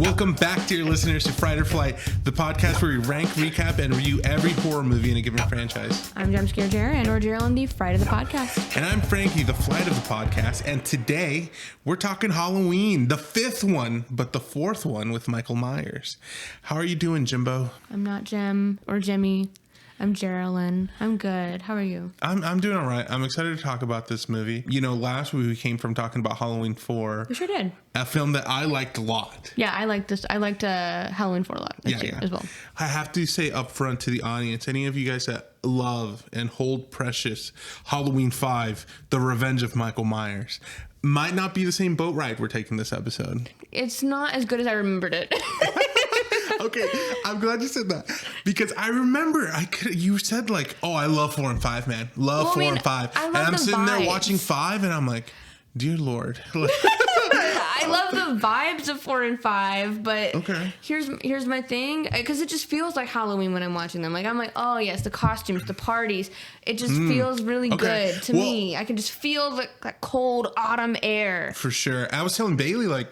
Welcome back, dear listeners, to Fright or Flight, the podcast where we rank, recap, and review every horror movie in a given franchise. I'm Jumpscare Jara, and we're Geraldine, the Fright of the podcast. And I'm Frankie, the Flight of the podcast. And today, we're talking Halloween, the fifth one, but the fourth one with Michael Myers. How are you doing, Jimbo? I'm not Jim or Jimmy. I'm Geraldine. I'm good. How are you? I'm doing all right. I'm excited to talk about this movie. You know, last week we came from talking about Halloween 4. We sure did. A film that I liked a lot. Yeah, I liked this. I liked Halloween 4 a lot as well. I have to say up front to the audience, any of you guys that love and hold precious Halloween 5, The Revenge of Michael Myers, might not be the same boat ride we're taking this episode. It's not as good as I remembered it. Okay, I'm glad you said that because I remember you said like, oh, I love 4 and 5, man. Love 4 and 5. I love and I'm sitting there vibes. watching 5 and I'm like, dear Lord. I love the vibes of 4 and 5, but okay. Here's my thing, because it just feels like Halloween when I'm watching them. Like I'm like, oh yes, the costumes, the parties. It just feels really good to me. I can just feel that cold autumn air. For sure. I was telling Bailey, like,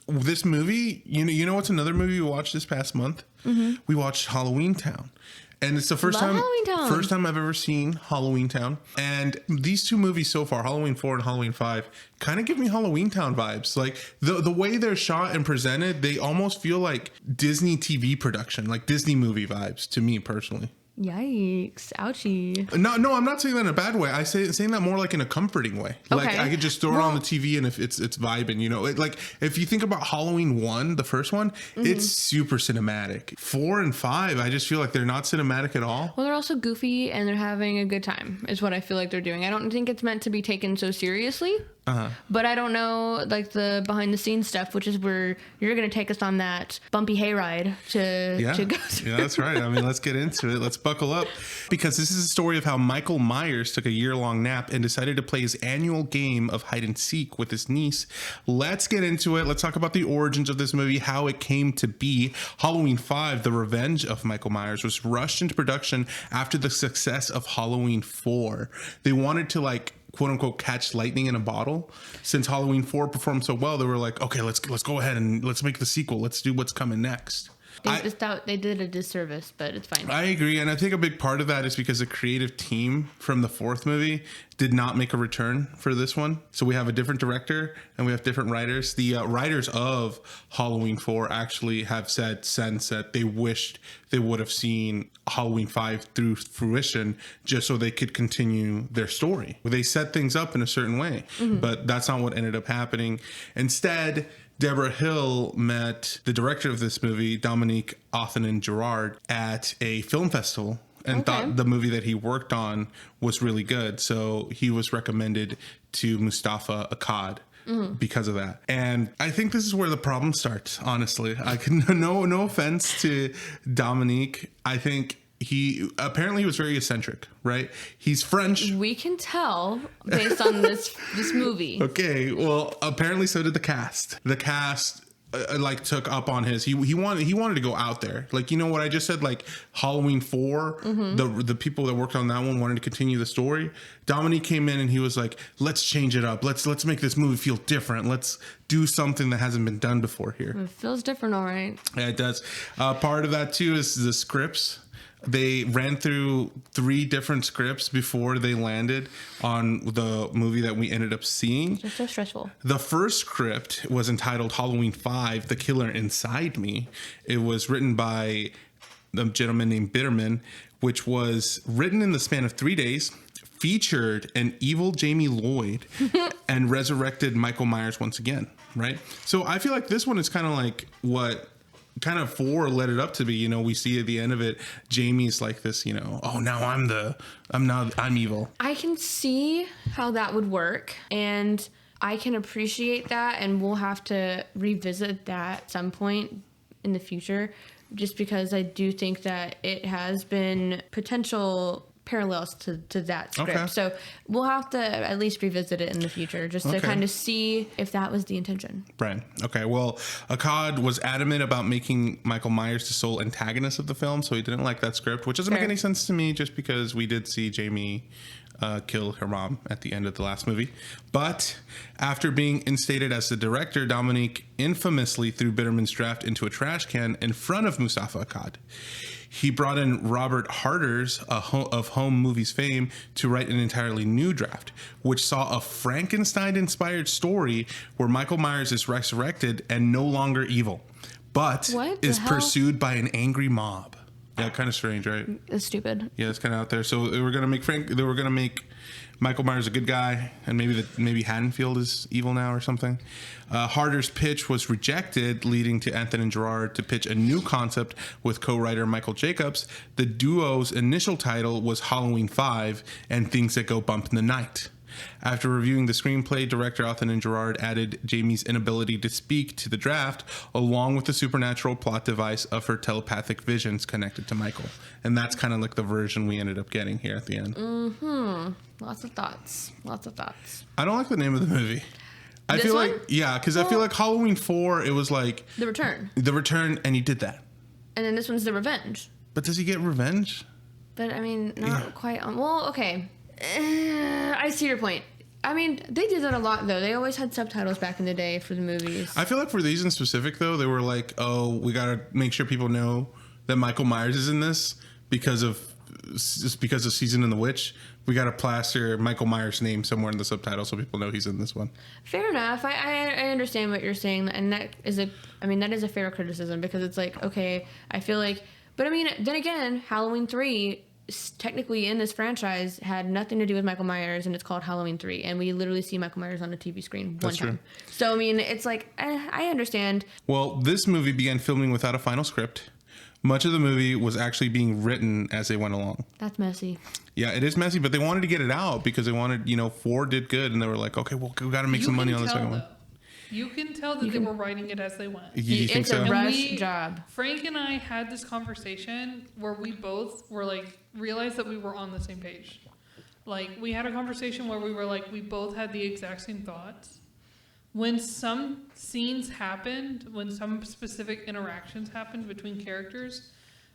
this movie, you know what's another movie we watched this past month? Mm-hmm. We watched Halloween Town. And it's the first time I've ever seen Halloween Town. And these two movies so far, Halloween 4 and Halloween 5, kind of give me Halloween Town vibes. Like the way they're shot and presented, they almost feel like Disney TV production, like Disney movie vibes to me personally. Yikes. Ouchie. No, I'm not saying that in a bad way. I saying that more like in a comforting way. Okay. Like I could just throw it on the TV and if it's vibing, you know. Like if you think about Halloween 1, the first one, it's super cinematic. 4 and 5, I just feel like they're not cinematic at all. Well, they're also goofy and they're having a good time is what I feel like they're doing. I don't think it's meant to be taken so seriously. But I don't know, like the behind the scenes stuff, which is where you're going to take us on that bumpy hayride to go through. Yeah, that's right. I mean, let's get into it. Let's buckle up because this is a story of how Michael Myers took a year-long nap and decided to play his annual game of hide and seek with his niece. Let's get into it. Let's talk about the origins of this movie, how it came to be. Halloween 5, The Revenge of Michael Myers, was rushed into production after the success of Halloween 4. They wanted to quote unquote catch lightning in a bottle. Since Halloween 4 performed so well, they were like, okay, let's go ahead and let's make the sequel. Let's do what's coming next. They did a disservice, but it's fine. I agree, and I think a big part of that is because the creative team from the fourth movie did not make a return for this one. So we have a different director and we have different writers. The writers of Halloween 4 actually have said since that they wished they would have seen Halloween 5 through fruition just so they could continue their story. They set things up in a certain way, but that's not what ended up happening. Instead, Deborah Hill met the director of this movie, Dominique Othenin-Girard, at a film festival and thought the movie that he worked on was really good. So he was recommended to Mustafa Akkad because of that. And I think this is where the problem starts, honestly. No offense to Dominique. I think he was very eccentric, right? He's French. We can tell based on this movie. Okay, well, apparently so did the cast. The cast took up on his. He wanted to go out there. Like, you know what I just said? Like Halloween 4, the people that worked on that one wanted to continue the story. Dominique came in and he was like, let's change it up. Let's make this movie feel different. Let's do something that hasn't been done before here. It feels different, all right. Yeah, it does. Part of that too is the scripts. They ran through 3 different scripts before they landed on the movie that we ended up seeing. It's so stressful. The first script was entitled Halloween 5, The Killer Inside Me. It was written by a gentleman named Bitterman, which was written in the span of 3 days, featured an evil Jamie Lloyd, and resurrected Michael Myers once again, right? So I feel like this one is kind of like what kind of 4 led it up to be. You know, we see at the end of it, Jamie's like this, you know, oh, now I'm evil. I can see how that would work, and I can appreciate that, and we'll have to revisit that at some point in the future, just because I do think that it has been potential parallels to that script. Okay. So we'll have to at least revisit it in the future just to kind of see if that was the intention. Right. Okay. Well, Akkad was adamant about making Michael Myers the sole antagonist of the film, so he didn't like that script, which doesn't make any sense to me just because we did see Jamie kill her mom at the end of the last movie. But after being instated as the director, Dominique infamously threw Bitterman's draft into a trash can in front of Mustafa Akkad. He brought in Robert Harders of home movies fame to write an entirely new draft, which saw a Frankenstein-inspired story where Michael Myers is resurrected and no longer evil, but is pursued by an angry mob. Yeah, kind of strange, right? It's stupid. Yeah, it's kind of out there. So they were gonna make Michael Myers a good guy, and maybe Haddonfield is evil now or something. Harder's pitch was rejected, leading to Anthony Gerard to pitch a new concept with co-writer Michael Jacobs. The duo's initial title was Halloween 5 and Things That Go Bump in the Night. After reviewing the screenplay, director Anthony Gerard added Jamie's inability to speak to the draft, along with the supernatural plot device of her telepathic visions connected to Michael. And that's kind of like the version we ended up getting here at the end. Mm-hmm. Lots of thoughts. I don't like the name of the movie. I feel like Halloween 4, it was like... The Return, and he did that. And then this one's The Revenge. But does he get revenge? But, I mean, not quite... Well, okay. I see your point. I mean, they did that a lot, though. They always had subtitles back in the day for the movies. I feel like for these in specific, though, they were like, oh, we got to make sure people know that Michael Myers is in this because of Season in the Witch. We got to plaster Michael Myers' name somewhere in the subtitle so people know he's in this one. Fair enough. I understand what you're saying, and that is a fair criticism because it's like, okay, I feel like... But, I mean, then again, Halloween 3... technically in this franchise had nothing to do with Michael Myers, and it's called Halloween 3, and we literally see Michael Myers on a TV screen one time. So I mean, it's like I understand. Well, this movie began filming without a final script. Much of the movie was actually being written as they went along. That's messy. Yeah, it is messy, but they wanted to get it out because they wanted, 4 did good, and they were like, okay, well, we got to make some money on the second one. You can tell that they were writing it as they went. You think so? It's a rush job. Frank and I had this conversation where we both were like, realized that we were on the same page. Like, we had a conversation where we were like, we both had the exact same thoughts. When some scenes happened, when some specific interactions happened between characters,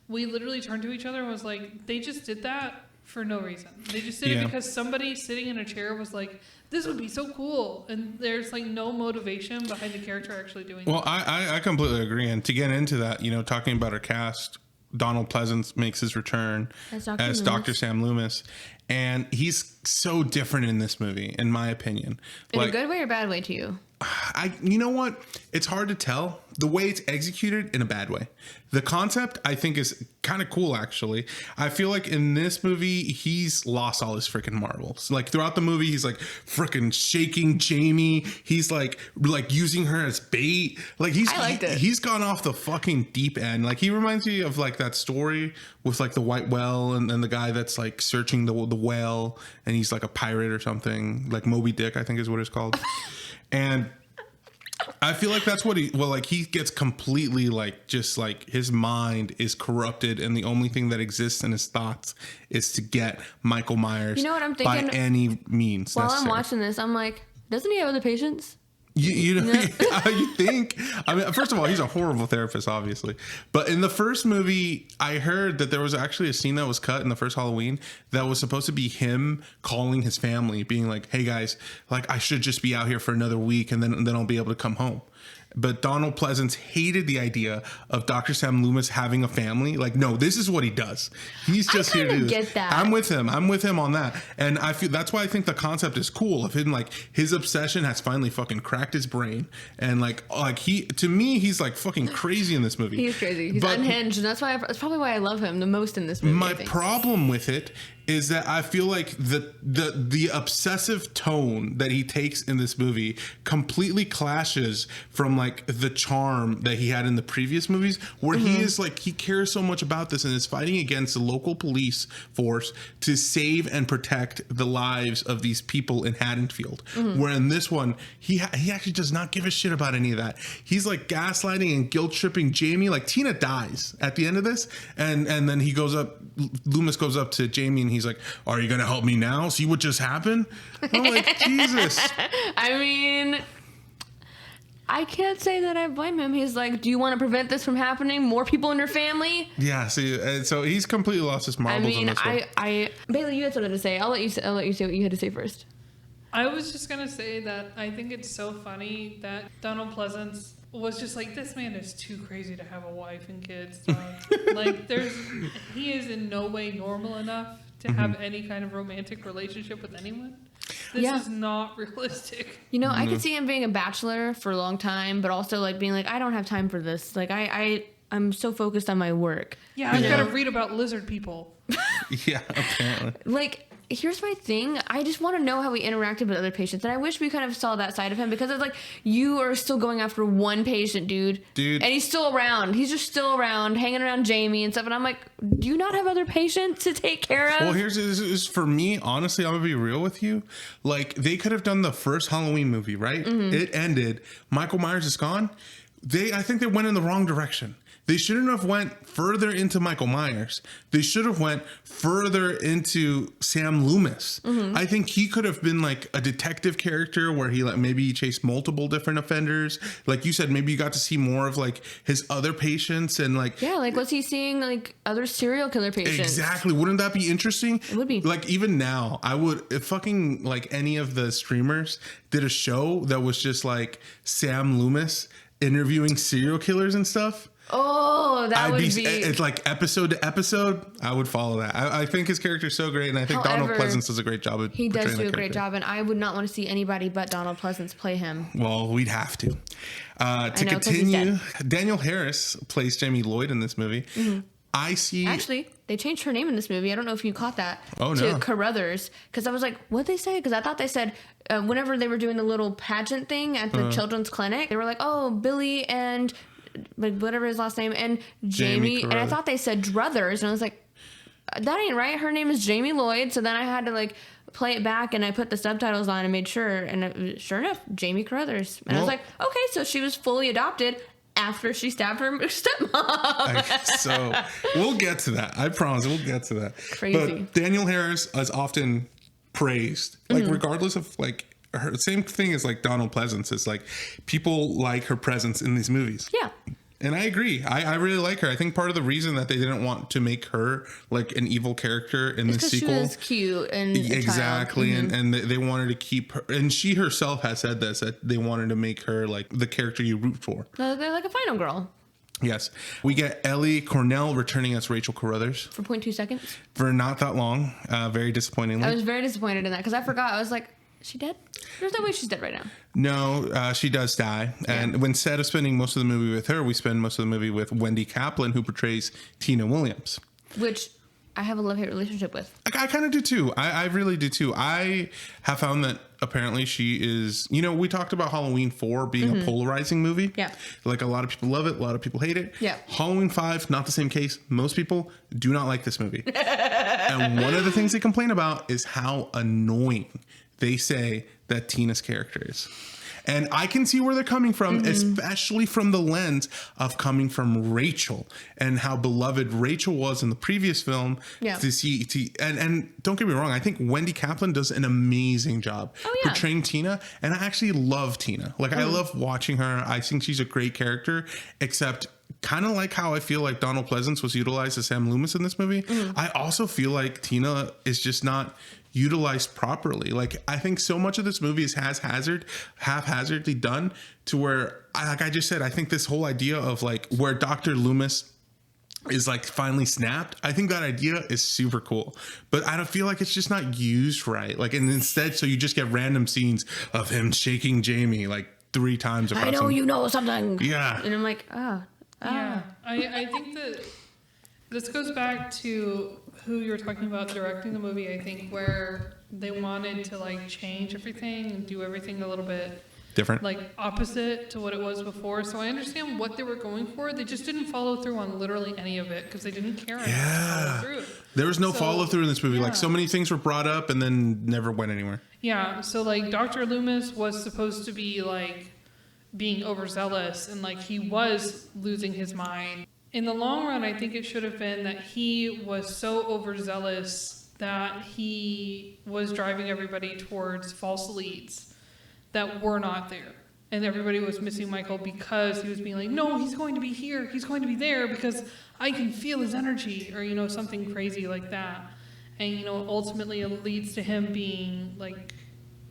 we literally turned to each other and was like, they just did that for no reason. They just did it because somebody sitting in a chair was like, this would be so cool, and there's like no motivation behind the character actually doing it. Well, I completely agree, and to get into that, talking about our cast, Donald Pleasance makes his return as Dr. Sam Loomis, and he's so different in this movie, in my opinion. In a good way or bad way to you? You know what? It's hard to tell. The way it's executed in a bad way. The concept, I think, is kind of cool, actually. I feel like in this movie, he's lost all his freaking marbles. Like, throughout the movie, he's, like, freaking shaking Jamie. He's, like using her as bait. Like, I liked it. He's gone off the fucking deep end. Like, he reminds me of, like, that story with, like, the white whale and the guy that's, like, searching the whale, and he's, like, a pirate or something. Like, Moby Dick, I think is what it's called. And I feel like that's what he gets completely just his mind is corrupted, and the only thing that exists in his thoughts is to get Michael Myers. You know what I'm thinking? By any means while necessary. I'm watching this, I'm like, doesn't he have other patients? You think? I mean, first of all, he's a horrible therapist, obviously. But in the first movie, I heard that there was actually a scene that was cut in the first Halloween that was supposed to be him calling his family, being like, "Hey guys, like I should just be out here for another week, and then I'll be able to come home." But Donald Pleasance hated the idea of Dr. Sam Loomis having a family. Like, no, this is what he does. He's just here to do this. That. I'm with him on that. And I feel that's why I think the concept is cool of him, like his obsession has finally fucking cracked his brain. And like to me, he's like fucking crazy in this movie. He's crazy. He's unhinged. And that's probably why I love him the most in this movie. My problem with it is that I feel like the obsessive tone that he takes in this movie completely clashes from like the charm that he had in the previous movies, where he is like, he cares so much about this and is fighting against the local police force to save and protect the lives of these people in Haddonfield. Where in this one, he actually does not give a shit about any of that. He's like gaslighting and guilt tripping Jamie. Like Tina dies at the end of this, and then Loomis goes up to Jamie and he's like, "Are you gonna help me now? See what just happened?" I'm like, Jesus. I mean, I can't say that I blame him. He's like, do you want to prevent this from happening? More people in your family? Yeah. See, so he's completely lost his marbles. I mean, on this one. Bailey, you had something to say. I'll let you say what you had to say first. I was just gonna say that I think it's so funny that Donald Pleasance was just like, this man is too crazy to have a wife and kids. Dog. Like, he is in no way normal enough to have any kind of romantic relationship with anyone. This is not realistic. You know, I could see him being a bachelor for a long time, but also like being like, I don't have time for this. Like, I'm so focused on my work. Yeah, I've got to read about lizard people. Yeah, apparently. Like, here's my thing. I just want to know how he interacted with other patients. And I wish we kind of saw that side of him, because it's like, you are still going after one patient, dude. And he's still around. He's just still around, hanging around Jamie and stuff. And I'm like, do you not have other patients to take care of? Well, here's for me, honestly, I'm going to be real with you. Like, they could have done the first Halloween movie, right? It ended. Michael Myers is gone. I think they went in the wrong direction. They shouldn't have went further into Michael Myers. They should have went further into Sam Loomis. I think he could have been like a detective character where he maybe he chased multiple different offenders. Like you said, maybe you got to see more of like his other patients and like... Yeah, like was he seeing like other serial killer patients? Exactly. Wouldn't that be interesting? It would be. Like even now, I would, if fucking like any of the streamers did a show that was just like Sam Loomis interviewing serial killers and stuff... Oh, that would be... It's like episode to episode. I would follow that. I think his character's so great, and I think Donald Pleasance does a great job of portraying that character. He does do a great job, and I would not want to see anybody but Donald Pleasance play him. Well, we'd have to. To continue, Daniel Harris plays Jamie Lloyd in this movie. I see... Actually, they changed her name in this movie. I don't know if you caught that. Oh, to no. Carruthers. Because I was like, what'd they say? Because I thought they said, whenever they were doing the little pageant thing at the children's clinic, they were like, oh, Billy and... like whatever his last name, and Jamie and I thought they said Druthers, and I was like, that ain't right. Her name is Jamie Lloyd. So then I had to like play it back, and I put the subtitles on and made sure, and sure enough, Jamie Carruthers. And I was like, okay, so she was fully adopted after she stabbed her stepmom. So we'll get to that. I promise we'll get to that. Crazy. But Daniel Harris is often praised, like regardless of like her same thing as like Donald Pleasance. Is like people like her presence in these movies. Yeah. And I agree. I really like her. I think part of the reason that they didn't want to make her like an evil character in the sequel. She was cute and exactly, and they wanted to keep her. And she herself has said this, that they wanted to make her like the character you root for. They're like a final girl. Yes. We get Ellie Cornell returning as Rachel Carruthers. For 0.2 seconds. For not that long. Very disappointingly. I was very disappointed in that because I forgot. I was like, is she dead? There's no way she's dead right now. No, she does die. And instead of spending most of the movie with her, we spend most of the movie with Wendy Kaplan, who portrays Tina Williams. Which I have a love-hate relationship with. I kind of do too. I really do too. I have found that apparently she is, we talked about Halloween 4 being a polarizing movie. Yeah. Like a lot of people love it. A lot of people hate it. Yeah. Halloween 5, not the same case. Most people do not like this movie. And one of the things they complain about is how annoying they say that Tina's character is. And I can see where they're coming from, especially from the lens of coming from Rachel and how beloved Rachel was in the previous film. Yeah. And don't get me wrong, I think Wendy Kaplan does an amazing job portraying Tina. And I actually love Tina. Like, I love watching her. I think she's a great character, except kind of like how I feel like Donald Pleasance was utilized as Sam Loomis in this movie. I also feel like Tina is just not utilized properly. Like, I think so much of this movie is haphazardly done to where, like I just said, I think this whole idea of like where Dr. Loomis is like finally snapped, I think that idea is super cool, but I don't feel like it's just not used right. Like, and instead, so you just get random scenes of him shaking Jamie like 3 times across. I know you know something. Yeah. And I'm like, Yeah. I think that this goes back to who you're talking about directing the movie, I think, where they wanted to like change everything and do everything a little bit different, like opposite to what it was before. So I understand what they were going for. They just didn't follow through on literally any of it because they didn't care enough to follow through. There was no follow through in this movie. Like, so many things were brought up and then never went anywhere. Yeah. So like Dr. Loomis was supposed to be like being overzealous and like he was losing his mind. In the long run, I think it should have been that he was so overzealous that he was driving everybody towards false leads that were not there. And everybody was missing Michael because he was being like, no, he's going to be here. He's going to be there because I can feel his energy, or, you know, something crazy like that. And, you know, ultimately it leads to him being, like,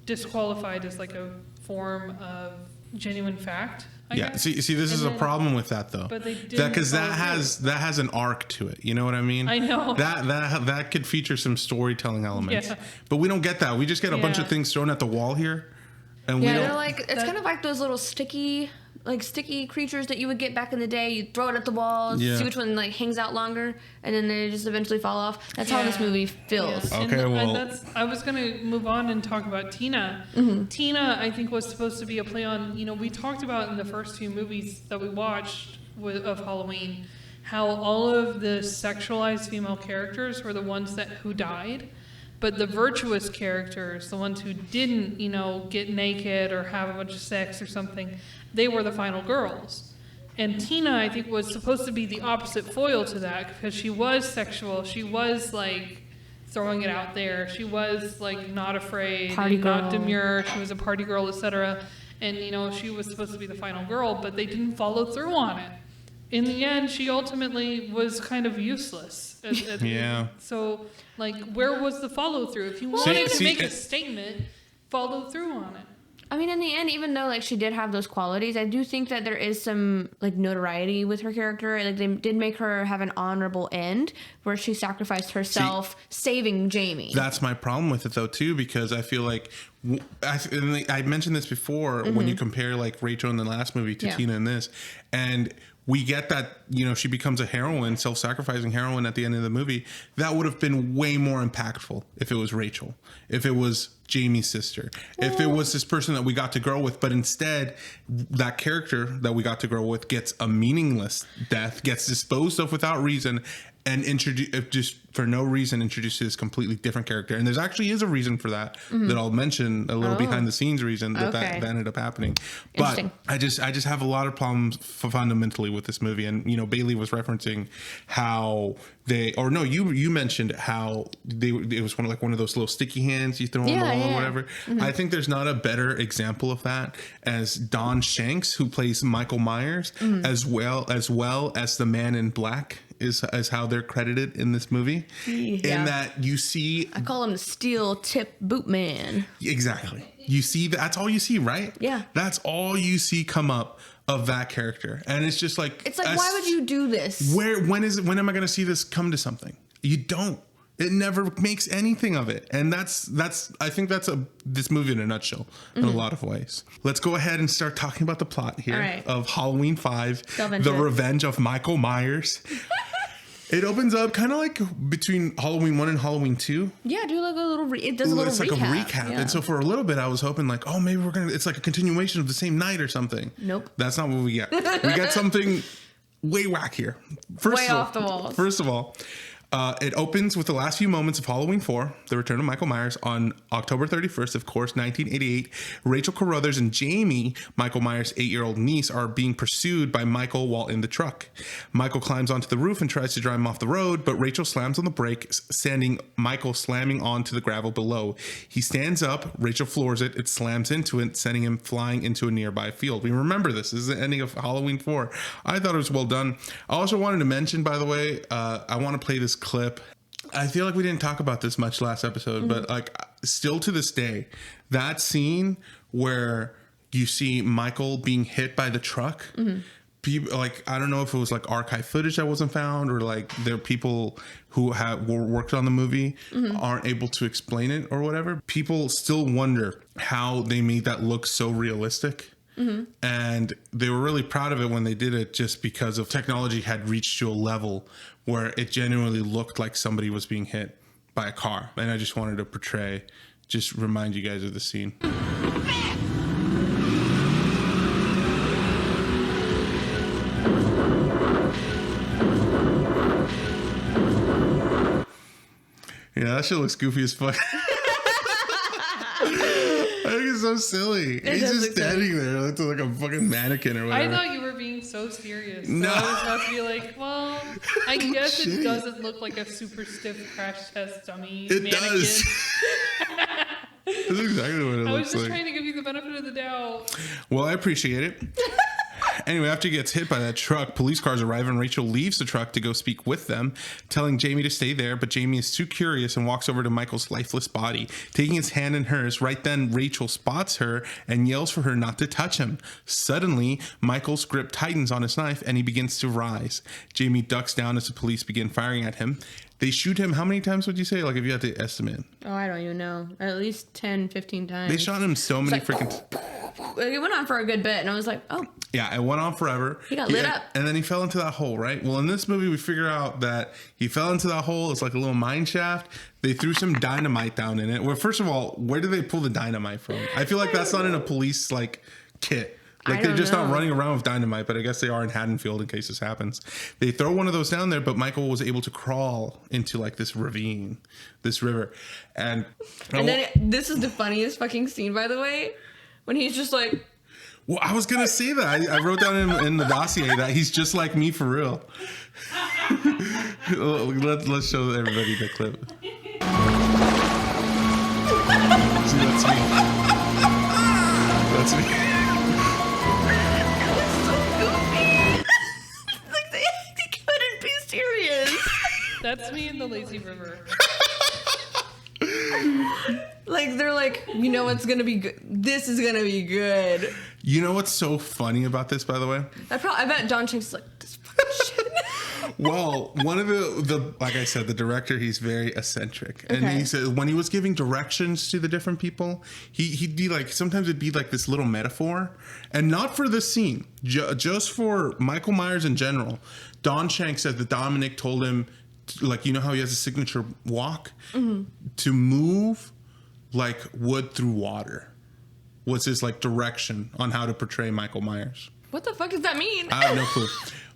disqualified as, like, a form of genuine fact. I guess. See, this is a problem with that, though. But they didn't. Because that has an arc to it. You know what I mean? I know. That could feature some storytelling elements. Yeah. But we don't get that. We just get a bunch of things thrown at the wall here. And yeah, we don't, they're like, it's kind of like those little sticky creatures that you would get back in the day. You throw it at the wall, see which one like hangs out longer, and then they just eventually fall off. That's how this movie feels. Yeah. Okay, I was gonna move on and talk about Tina. Mm-hmm. Tina, I think, was supposed to be a play on. You know, we talked about in the first few movies that we watched of Halloween how all of the sexualized female characters were the ones who died. But the virtuous characters, the ones who didn't, you know, get naked or have a bunch of sex or something, they were the final girls. And Tina, I think, was supposed to be the opposite foil to that because she was sexual. She was, like, throwing it out there. She was, like, not afraid, not demure. She was a party girl, etc. And, you know, she was supposed to be the final girl, but they didn't follow through on it. In the end, she ultimately was kind of useless. So, like, where was the follow through? If you wanted to make a statement, follow through on it. I mean, in the end, even though like she did have those qualities, I do think that there is some like notoriety with her character. Like they did make her have an honorable end where she sacrificed herself saving Jamie. That's my problem with it though too, because I feel like I mentioned this before when you compare like Rachel in the last movie to Tina in this, and we get that, you know, she becomes a heroine, self-sacrificing heroine at the end of the movie. That would have been way more impactful if it was Rachel, if it was Jamie's sister, if it was this person that we got to grow with. But instead, that character that we got to grow with gets a meaningless death, gets disposed of without reason, and just for no reason introduces this completely different character. And there's actually is a reason for that that I'll mention, a little behind the scenes reason that ended up happening. But I just have a lot of problems fundamentally with this movie. And, you know, Bailey was referencing how you mentioned how it was one of those little sticky hands you throw on the wall or whatever. I think there's not a better example of that as Don Shanks, who plays Michael Myers, as well as the Man in Black is how they're credited in this movie. In that you see, I call him the steel tip boot man. Exactly. You see that's all you see, right? Yeah. That's all you see come up of that character. And it's just like, why would you do this? When am I going to see this come to something? You don't. It never makes anything of it. And I think that's this movie in a nutshell in a lot of ways. Let's go ahead and start talking about the plot here of Halloween 5, The Revenge of Michael Myers. It opens up kind of like between Halloween 1 and Halloween 2. Yeah, do like a little it does a little recap. It's like a recap. Yeah. And so for a little bit I was hoping like, oh, maybe it's like a continuation of the same night or something. Nope. That's not what we get. We got something way wackier. Way off the walls. First of all, it opens with the last few moments of Halloween 4, The Return of Michael Myers, on October 31st, of course, 1988. Rachel Carruthers and Jamie, Michael Myers' 8-year-old niece, are being pursued by Michael while in the truck. Michael climbs onto the roof and tries to drive him off the road, but Rachel slams on the brake, sending Michael slamming onto the gravel below. He stands up, Rachel floors it, it slams into it, sending him flying into a nearby field. We remember this is the ending of Halloween 4. I thought it was well done. I also wanted to mention, by the way, I want to play this clip. I feel like we didn't talk about this much last episode, but like still to this day, that scene where you see Michael being hit by the truck, people, like, I don't know if it was like archive footage that wasn't found, or like there are people who were worked on the movie aren't able to explain it or whatever. People still wonder how they made that look so realistic. And they were really proud of it when they did it, just because of technology had reached to a level where it genuinely looked like somebody was being hit by a car. And I just wanted to just remind you guys of the scene. Yeah, that shit looks goofy as fuck. I think it's so silly. He's just standing there like a fucking mannequin or whatever. I thought you were being so serious. So No. I was about to be like, well, I guess it doesn't look like a super stiff crash test dummy It mannequin. does. That's exactly what it I was looks just like. trying to give you the benefit of the doubt. Well, I appreciate it. Anyway, after he gets hit by that truck, police cars arrive and Rachel leaves the truck to go speak with them, telling Jamie to stay there, but Jamie is too curious and walks over to Michael's lifeless body. Taking his hand in hers, right then Rachel spots her and yells for her not to touch him. Suddenly, Michael's grip tightens on his knife and he begins to rise. Jamie ducks down as the police begin firing at him. They shoot him, how many times would you say? Like, if you had to estimate. Oh, I don't even know. At least 10, 15 times. They shot him so many freaking... It went on for a good bit, and I was like, oh. Yeah, it went on forever. He got lit up. And then he fell into that hole, right? Well, in this movie, we figure out that he fell into that hole. It's like a little mine shaft. They threw some dynamite down in it. Well, first of all, where do they pull the dynamite from? I feel like that's not in a police, like, kit. Like, they're just not running around with dynamite, but I guess they are in Haddonfield in case this happens. They throw one of those down there, but Michael was able to crawl into, like, this ravine, this river. And then this is the funniest fucking scene, by the way, when he's just like... Well, I was going to say that. I wrote down in the dossier that he's just like me for real. Let's show everybody the clip. See, that's me. That's me. Like, they couldn't be serious. That's me in the lazy river. Like, they're like, you know what's gonna be good? This is gonna be good. You know what's so funny about this, by the way? I bet John Shanks is like, this fucking shit. Well, one of the like I said, the director, he's very eccentric, and Okay. he said when he was giving directions to the different people, he'd be like, sometimes it'd be like this little metaphor, and not for this scene, just for Michael Myers in general. Don Shanks said that Dominic told him, like, you know how he has a signature walk, to move like wood through water was his like direction on how to portray Michael Myers. What the fuck does that mean? I have no clue.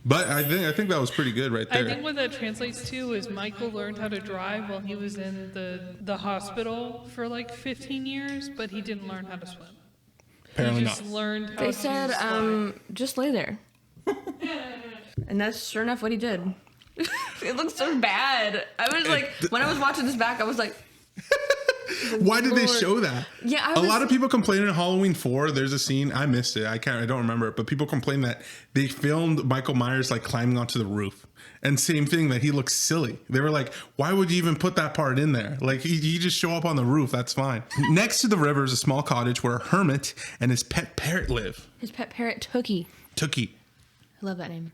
But I think that was pretty good right there. I think what that translates to is Michael learned how to drive while he was in the hospital for like 15 years, but he didn't learn how to swim. Apparently he just not. learned how They to said, slide. just lay there. And that's sure enough what he did. It looks so bad. I was like, when I was watching this back, I was like, Why did they Lord. show that? Yeah, a lot of people complain in Halloween 4. There's a scene, I missed it. I don't remember it, but people complain that they filmed Michael Myers like climbing onto the roof. And same thing, that he looks silly. They were like, why would you even put that part in there? Like, he just show up on the roof. That's fine. Next to the river is a small cottage where a hermit and his pet parrot live. his pet parrot, Tookie. Tookie. I love that name.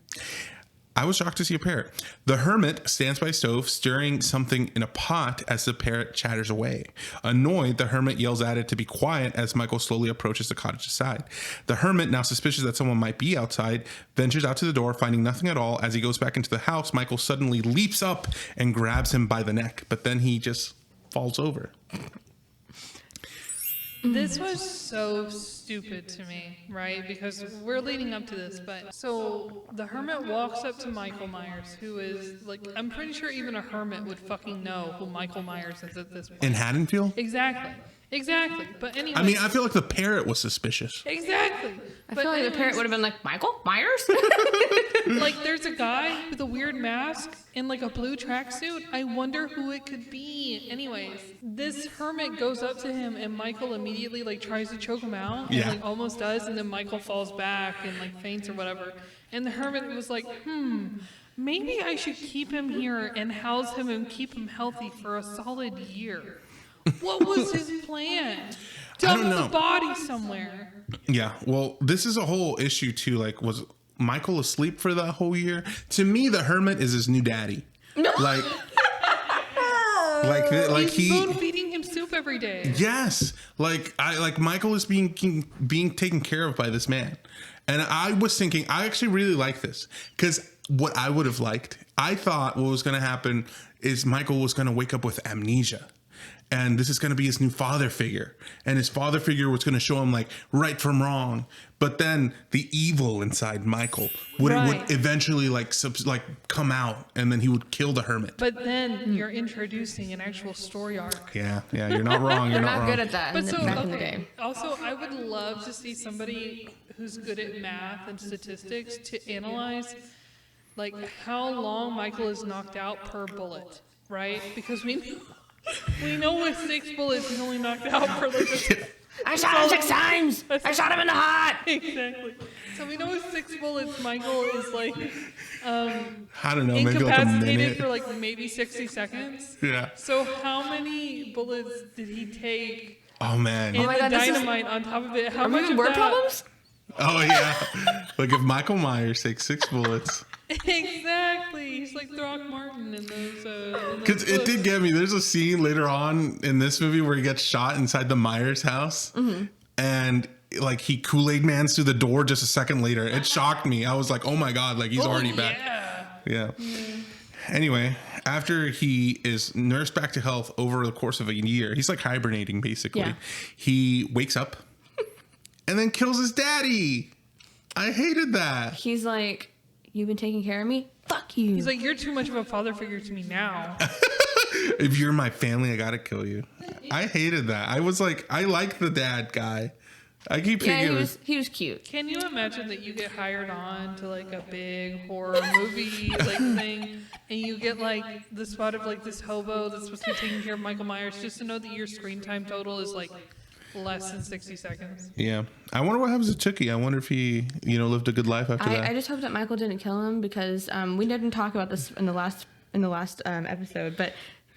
I was shocked to see a parrot. The hermit stands by stove, stirring something in a pot as the parrot chatters away. Annoyed, the hermit yells at it to be quiet as Michael slowly approaches the cottage's side. The hermit, now suspicious that someone might be outside, ventures out to the door, finding nothing at all. As he goes back into the house, Michael suddenly leaps up and grabs him by the neck, but then he just falls over. This was so stupid to me, right? Because we're leading up to this, but so the hermit walks up to Michael Myers, who is like, I'm pretty sure even a hermit would fucking know who Michael Myers is at this point. In Haddonfield? Exactly. But anyway. I mean, I feel like the parrot was suspicious. Exactly. I feel like the parrot would have been like, Michael Myers? Like, there's a guy with a weird mask in like a blue tracksuit. I wonder who it could be. Anyways, this hermit goes up to him and Michael immediately like tries to choke him out. Yeah. And like almost does, and then Michael falls back and like faints or whatever. And the hermit was like, maybe I should keep him here and house him and keep him healthy for a solid year. What was his plan? Dump know. the body somewhere. Yeah, well, this is a whole issue too. Like, was Michael asleep for that whole year? To me, the hermit is his new daddy. Like He's he. spoon feeding him soup every day. Yes, Michael is being taken care of by this man, and I was thinking, I actually really like this, because what I would have liked, I thought what was going to happen is Michael was going to wake up with amnesia. And this is going to be his new father figure. And his father figure was going to show him like right from wrong. But then the evil inside Michael would eventually like come out, and then he would kill the hermit. But then you're introducing an actual story arc. Yeah, you're not wrong. You're They're not not wrong. good at that But so, back in the okay. day. Also, I would love to see somebody who's good at math and statistics to analyze like how long Michael is knocked out per bullet, right? Because we know with 6 bullets he's only knocked out for like I shot him 6 times. I shot him in the heart. Exactly. So we know with 6 bullets Michael is like I don't know, maybe like a incapacitated minute. for like maybe 60 seconds. Yeah. So how many bullets did he take? Oh man. And my the God, this is- dynamite on top of it. How Are we much having of word that? problems? Oh yeah. Like if Michael Myers takes 6 bullets. Exactly. He's like Throckmorton in those. Because it did get me. There's a scene later on in this movie where he gets shot inside the Myers house, and like he Kool-Aid Mans through the door just a second later. It shocked me. I was like, oh my god, like he's already back. Yeah. Anyway, after he is nursed back to health over the course of a year, he's like hibernating basically. Yeah. He wakes up and then kills his daddy. I hated that. He's like, you've been taking care of me? Fuck you. He's like, you're too much of a father figure to me now. If you're my family, I gotta kill you. I hated that. I was like, I like the dad guy. I keep yeah, thinking he was cute. Can you imagine that you get hired on to like a big horror movie like thing, and you get like the spot of like this hobo that's supposed to be taking care of Michael Myers, just to know that your screen time total is like less than 60 seconds. Yeah. I wonder what happens to Tookie. I wonder if he, lived a good life after that. I just hope that Michael didn't kill him because we didn't talk about this in the last episode, but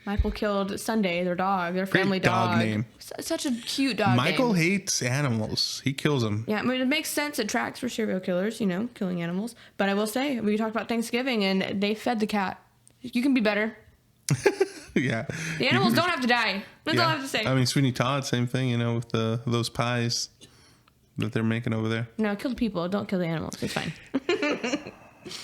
Michael killed Sunday, their dog, their family Great dog dog. name. Such a cute dog Michael name. hates animals. He kills them. Yeah, I mean, it makes sense. It tracks for serial killers, killing animals. But I will say, we talked about Thanksgiving, and they fed the cat. You can be better. Yeah. The animals don't have to die. That's all I have to say. I mean, Sweeney Todd, same thing, with those pies that they're making over there. No, kill the people. Don't kill the animals. It's fine.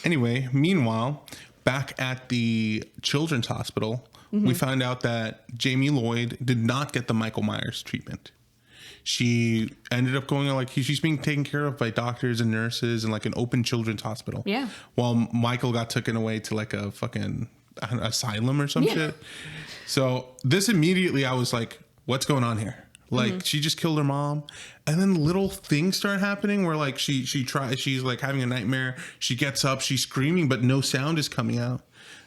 Anyway, meanwhile, back at the children's hospital, we find out that Jamie Lloyd did not get the Michael Myers treatment. She ended up going she's being taken care of by doctors and nurses in like an open children's hospital. Yeah. While Michael got taken away to like a fucking asylum or some shit. So this immediately I was like, what's going on here? Like she just killed her mom, and then little things start happening where like she's like having a nightmare. She gets up, she's screaming, but no sound is coming out.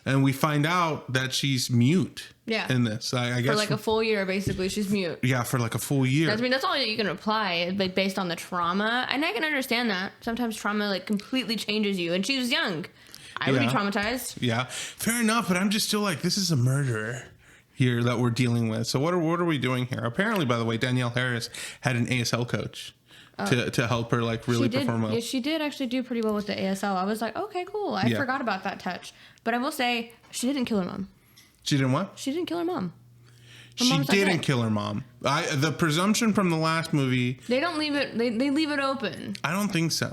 And we find out that she's mute. Yeah. In this, I guess For like a full year, basically, she's mute. Yeah, for like a full year. That's all that you can apply, like based on the trauma. And I can understand that. Sometimes trauma like completely changes you. And she was young. I would be traumatized. Yeah, fair enough. But I'm just still like, this is a murderer here that we're dealing with. So what are we doing here? Apparently, by the way, Danielle Harris had an ASL coach to help her like really perform well. Yeah, she did actually do pretty well with the ASL. I was like, okay, cool. I forgot about that touch. But I will say, she didn't kill her mom. She didn't what? She didn't kill her mom. She didn't kill her mom. The presumption from the last movie. They don't leave it. They leave it open. I don't think so.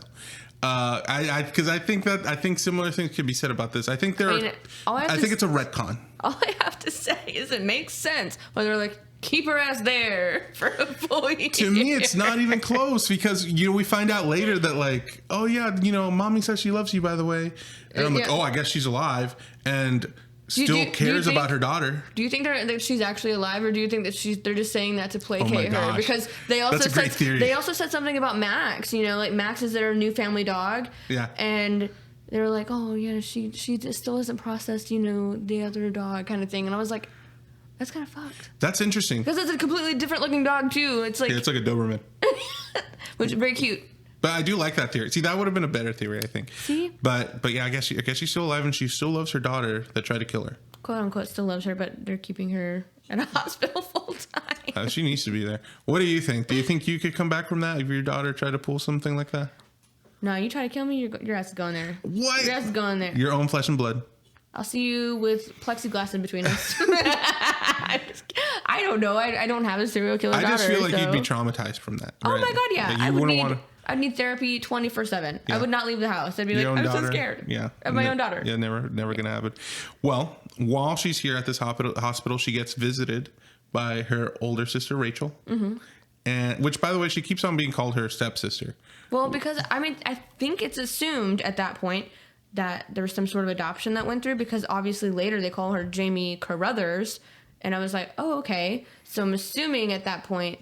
Because I think similar things could be said about this. I think I think it's a retcon. All I have to say is it makes sense when they're like, keep her ass there for a full year. To me, it's not even close because we find out later that like, oh yeah, mommy says she loves you, by the way, and I'm like, oh, I guess she's alive and still cares about her daughter. Do you think that she's actually alive, or do you think that they're just saying that to placate her? Because they also said something about Max. Like Max is their new family dog. Yeah, and they were like, oh yeah, she just still hasn't processed the other dog kind of thing, and I was like, that's kind of fucked. That's interesting. Because it's a completely different looking dog too. It's like it's like a Doberman, which is very cute. But I do like that theory. See, that would have been a better theory, I think. See? But yeah, I guess she's still alive and she still loves her daughter that tried to kill her. Quote unquote still loves her, but they're keeping her in a hospital full time. She needs to be there. What do you think? Do you think you could come back from that if your daughter tried to pull something like that? No, you try to kill me, your ass is going there. What? Your ass is going there. Your own flesh and blood. I'll see you with plexiglass in between us. I don't know. I don't have a serial killer daughter. I just feel like you'd be traumatized from that. Oh my God, yeah. Like I'd need therapy 24/7. I would not leave the house. I'd be like, I'm so scared. Yeah. Of my own daughter. Yeah, never gonna happen. Well, while she's here at this hospital, she gets visited by her older sister Rachel, and which, by the way, she keeps on being called her stepsister. Well, because I think it's assumed at that point that there was some sort of adoption that went through, because obviously later they call her Jamie Carruthers, and I was like, oh, okay. So I'm assuming at that point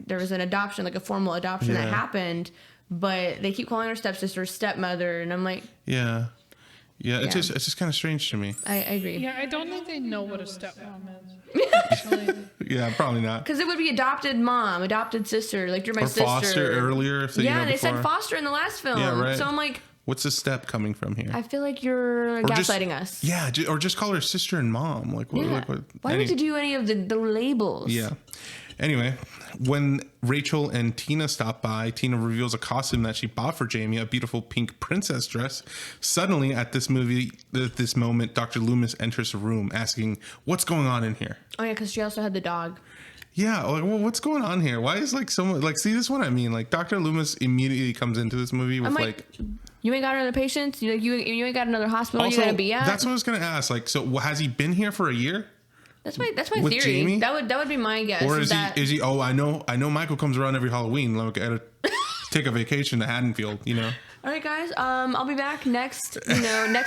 there was an adoption, like a formal adoption that happened, but they keep calling her stepsister, stepmother, and I'm like, Yeah. It's just kind of strange to me. I agree. Yeah, I don't think they know what a stepmom is. Actually. Yeah, probably not. Because it would be adopted mom, adopted sister, like you're my Or sister. foster earlier. If they, Yeah, you know, they said before. foster in the last film. Yeah, right. So I'm like, What's the step coming from here? I feel like you're gaslighting us. Yeah, or just call her sister and mom. Like, what? Yeah. Like, what Why would you do any of the labels? Yeah. Anyway, when Rachel and Tina stop by, Tina reveals a costume that she bought for Jamie, a beautiful pink princess dress. Suddenly, at this moment, Dr. Loomis enters the room asking, "What's going on in here?" Oh yeah, because she also had the dog. Yeah, like, well, what's going on here? Why is like someone like, see, this is what I mean. Like, Dr. Loomis immediately comes into this movie with I'm like, you ain't got another patient. You ain't got another hospital. also, You gotta be at. that's what I was gonna ask. Like, so has he been here for a year? That's my with theory. Jamie? That would be my guess. Or that, is he? Oh, I know. Michael comes around every Halloween. Like, I gotta take a vacation to Haddonfield. You know. All right, guys. I'll be back next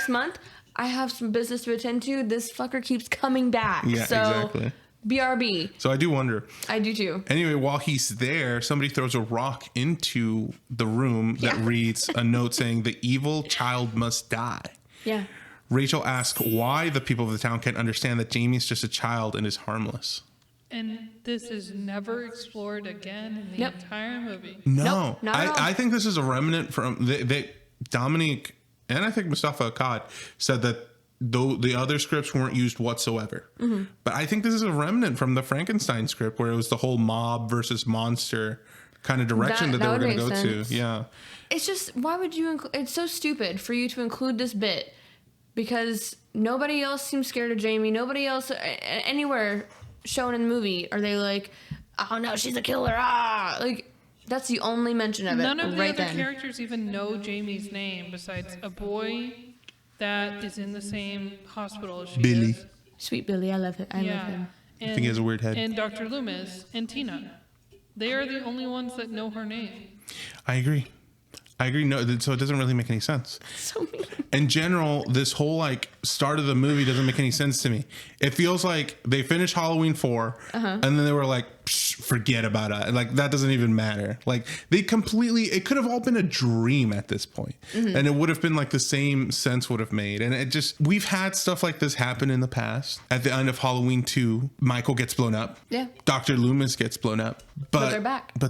month. I have some business to attend to. This fucker keeps coming back. Yeah, so, exactly. BRB. So I do wonder. I do too. Anyway, while he's there, somebody throws a rock into the room that reads a note saying, "The evil child must die." Yeah. Rachel asks why the people of the town can't understand that Jamie's just a child and is harmless. And this is never explored again in the entire movie. No, Nope, not at all. I think this is a remnant from Dominique and I think Mustafa Akkad said that though the other scripts weren't used whatsoever. Mm-hmm. But I think this is a remnant from the Frankenstein script where it was the whole mob versus monster kind of direction that they were going to go sense. to. Yeah. It's just, why would you it's so stupid for you to include this bit because nobody else seems scared of Jamie. Nobody else anywhere shown in the movie are they like, oh no, she's a killer. Like that's the only mention of it. None of the right other then. characters even know Jamie's name besides a boy that is in the same hospital as she Billy. is. Sweet Billy, I love it. I love him. And, I think he has a weird head. And Dr. Loomis and Tina. They are the only ones that know her name. I agree. No, so it doesn't really make any sense. So mean. In general, this whole like start of the movie doesn't make any sense to me. It feels like they finished Halloween 4 and then they were like, forget about it. Like that doesn't even matter. Like they completely, it could have all been a dream at this point. And it would have been like the same sense would have made. And it just, we've had stuff like this happen in the past. At the end of Halloween 2, Michael gets blown up. Yeah. Dr. Loomis gets blown up. But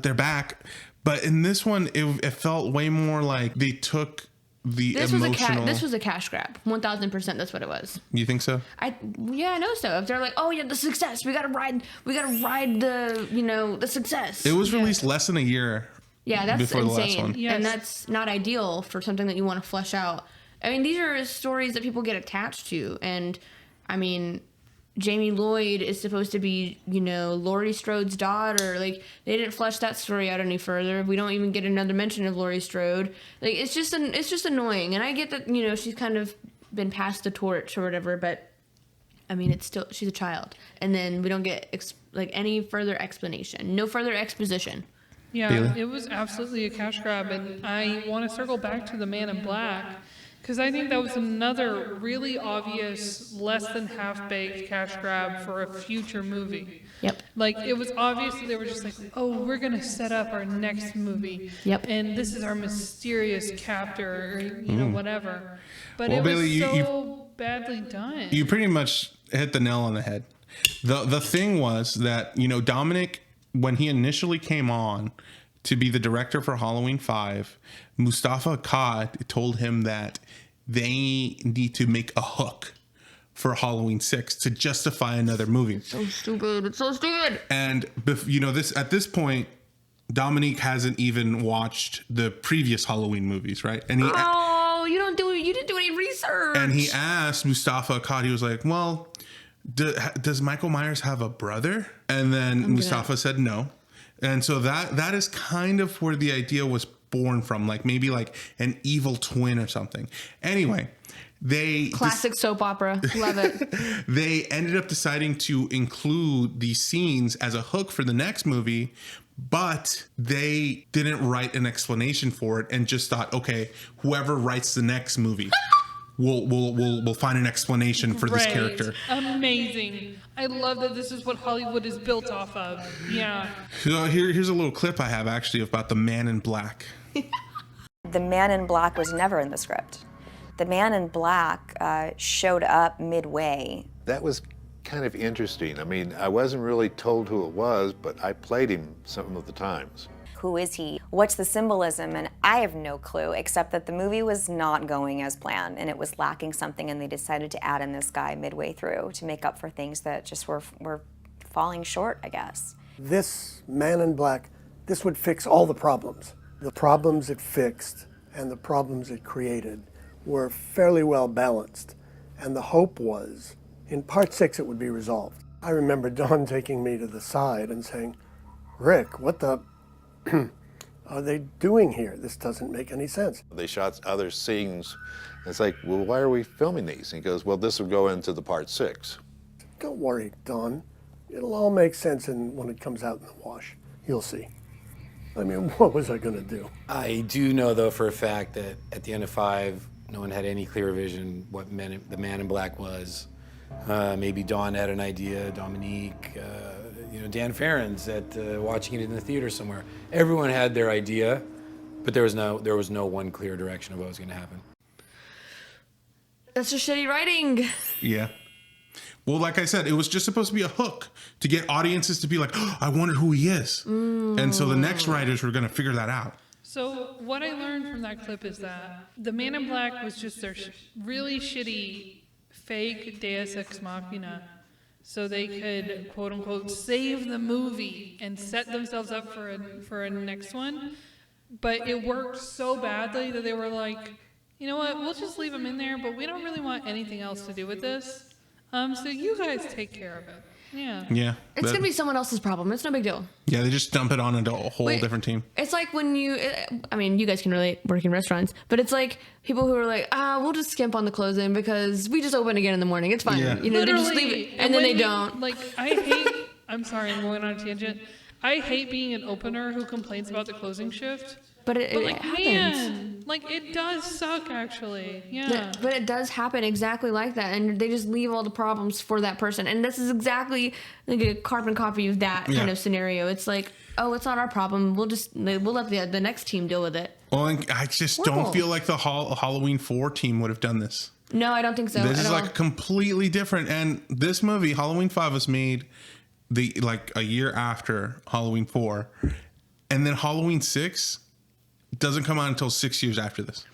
they're back. But in this one, it felt way more like they took the emotional. This was a cash grab. 1,000%. That's what it was. You think so? I know so. If they're like, oh yeah, the success. We gotta ride the success. It was released less than a year. Yeah, that's before insane. the last one. Yes. And that's not ideal for something that you want to flesh out. I mean, these are stories that people get attached to, and I mean, Jamie Lloyd is supposed to be, Laurie Strode's daughter. Like, they didn't flesh that story out any further. We don't even get another mention of Laurie Strode. Like, it's just annoying. And I get that, she's kind of been passed the torch or whatever, but I mean, she's a child. And then we don't get any further explanation. No further exposition. Yeah, Bailey? it was absolutely a cash grab. And I want to circle back to the Man in Black. Because I think that was another really obvious, less than half-baked cash grab for a future movie. Yep. Like, it was obvious that they were just like, oh, we're going to set up our next movie. Yep. And this is our mysterious captor, or, whatever. But Well, it Bailey, was you so badly done. You pretty much hit the nail on the head. The thing was that, Dominic, when he initially came on to be the director for Halloween 5, Mustafa Akkad told him that they need to make a hook for Halloween 6 to justify another movie. So stupid. It's so stupid. And at this point, Dominique hasn't even watched the previous Halloween movies, right? And you didn't do any research. And he asked Mustafa Akkad, he was like, well, does Michael Myers have a brother? And then Mustafa said no. And so that is kind of where the idea was born from, like maybe like an evil twin or something. Anyway, classic soap opera. Love it. They ended up deciding to include these scenes as a hook for the next movie, but they didn't write an explanation for it and just thought, okay, whoever writes the next movie, we'll find an explanation for this character. Amazing. I love that this is what Hollywood is built off of. Yeah. So here's a little clip I have actually about the Man in Black. The man in black was never in the script. The man in black showed up midway. That was kind of interesting. I mean, I wasn't really told who it was, but I played him some of the times. Who is he? What's the symbolism? And I have no clue, except that the movie was not going as planned and it was lacking something, and they decided to add in this guy midway through to make up for things that just were falling short, I guess. This man in black, this would fix all the problems. The problems it fixed and the problems it created were fairly well balanced. And the hope was, in part 6, it would be resolved. I remember Dawn taking me to the side and saying, Rick, what the are they doing here? This doesn't make any sense. They shot other scenes. It's like, well, why are we filming these? And he goes, well, this will go into the part 6. Don't worry, Dawn. It'll all make sense when it comes out in the wash. You'll see. I mean, what was I going to do? I do know, though, for a fact that at the end of 5, no one had any clear vision what the man in black was. Maybe Dawn had an idea, Dominique, Dan Farron's at watching it in the theater somewhere. Everyone had their idea, but there was no one clear direction of what was going to happen. That's just shitty writing. Yeah. Well, like I said, it was just supposed to be a hook to get audiences to be like, oh, I wonder who he is. And so the next writers were going to figure that out. So what I learned from that clip is that the man in black was just their really shitty fake Deus Ex Machina, so they could quote unquote save the movie and set themselves up for a next one. But it worked so badly that they were like, you know what, we'll just leave him in there, but we don't really want anything else to do with this. So you guys take care of it. Yeah. Yeah. It's going to be someone else's problem. It's no big deal. Yeah, they just dump it on into a whole different team. It's like when you guys can relate working restaurants, but it's like people who are like, we'll just skimp on the closing because we just open again in the morning. It's fine. Yeah. They just leave it. And then they don't. Like, I'm sorry, I'm going on a tangent. I hate being an opener who complains about the closing shift. But it happens. Man, it does suck, actually. Yeah. But it does happen exactly like that, and they just leave all the problems for that person. And this is exactly like a carbon copy of that kind of scenario. It's like, oh, it's not our problem. We'll let the next team deal with it. Well, I just don't feel like the Halloween 4 team would have done this. No, I don't think so. This is like completely different. And this movie, Halloween 5, was made a year after Halloween 4, and then Halloween 6 doesn't come out until 6 years after this.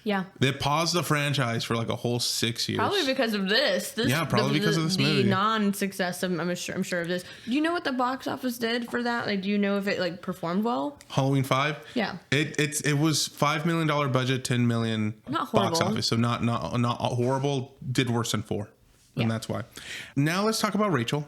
Yeah. They paused the franchise for a whole 6 years. Probably because of this. Probably because of this movie. The non-success, I'm sure of this. Do you know what the box office did for that? Do you know if it performed well? Halloween 5? Yeah. It was $5 million budget, $10 million not horrible. box office. So not horrible. Did worse than 4. And that's why. Now let's talk about Rachel.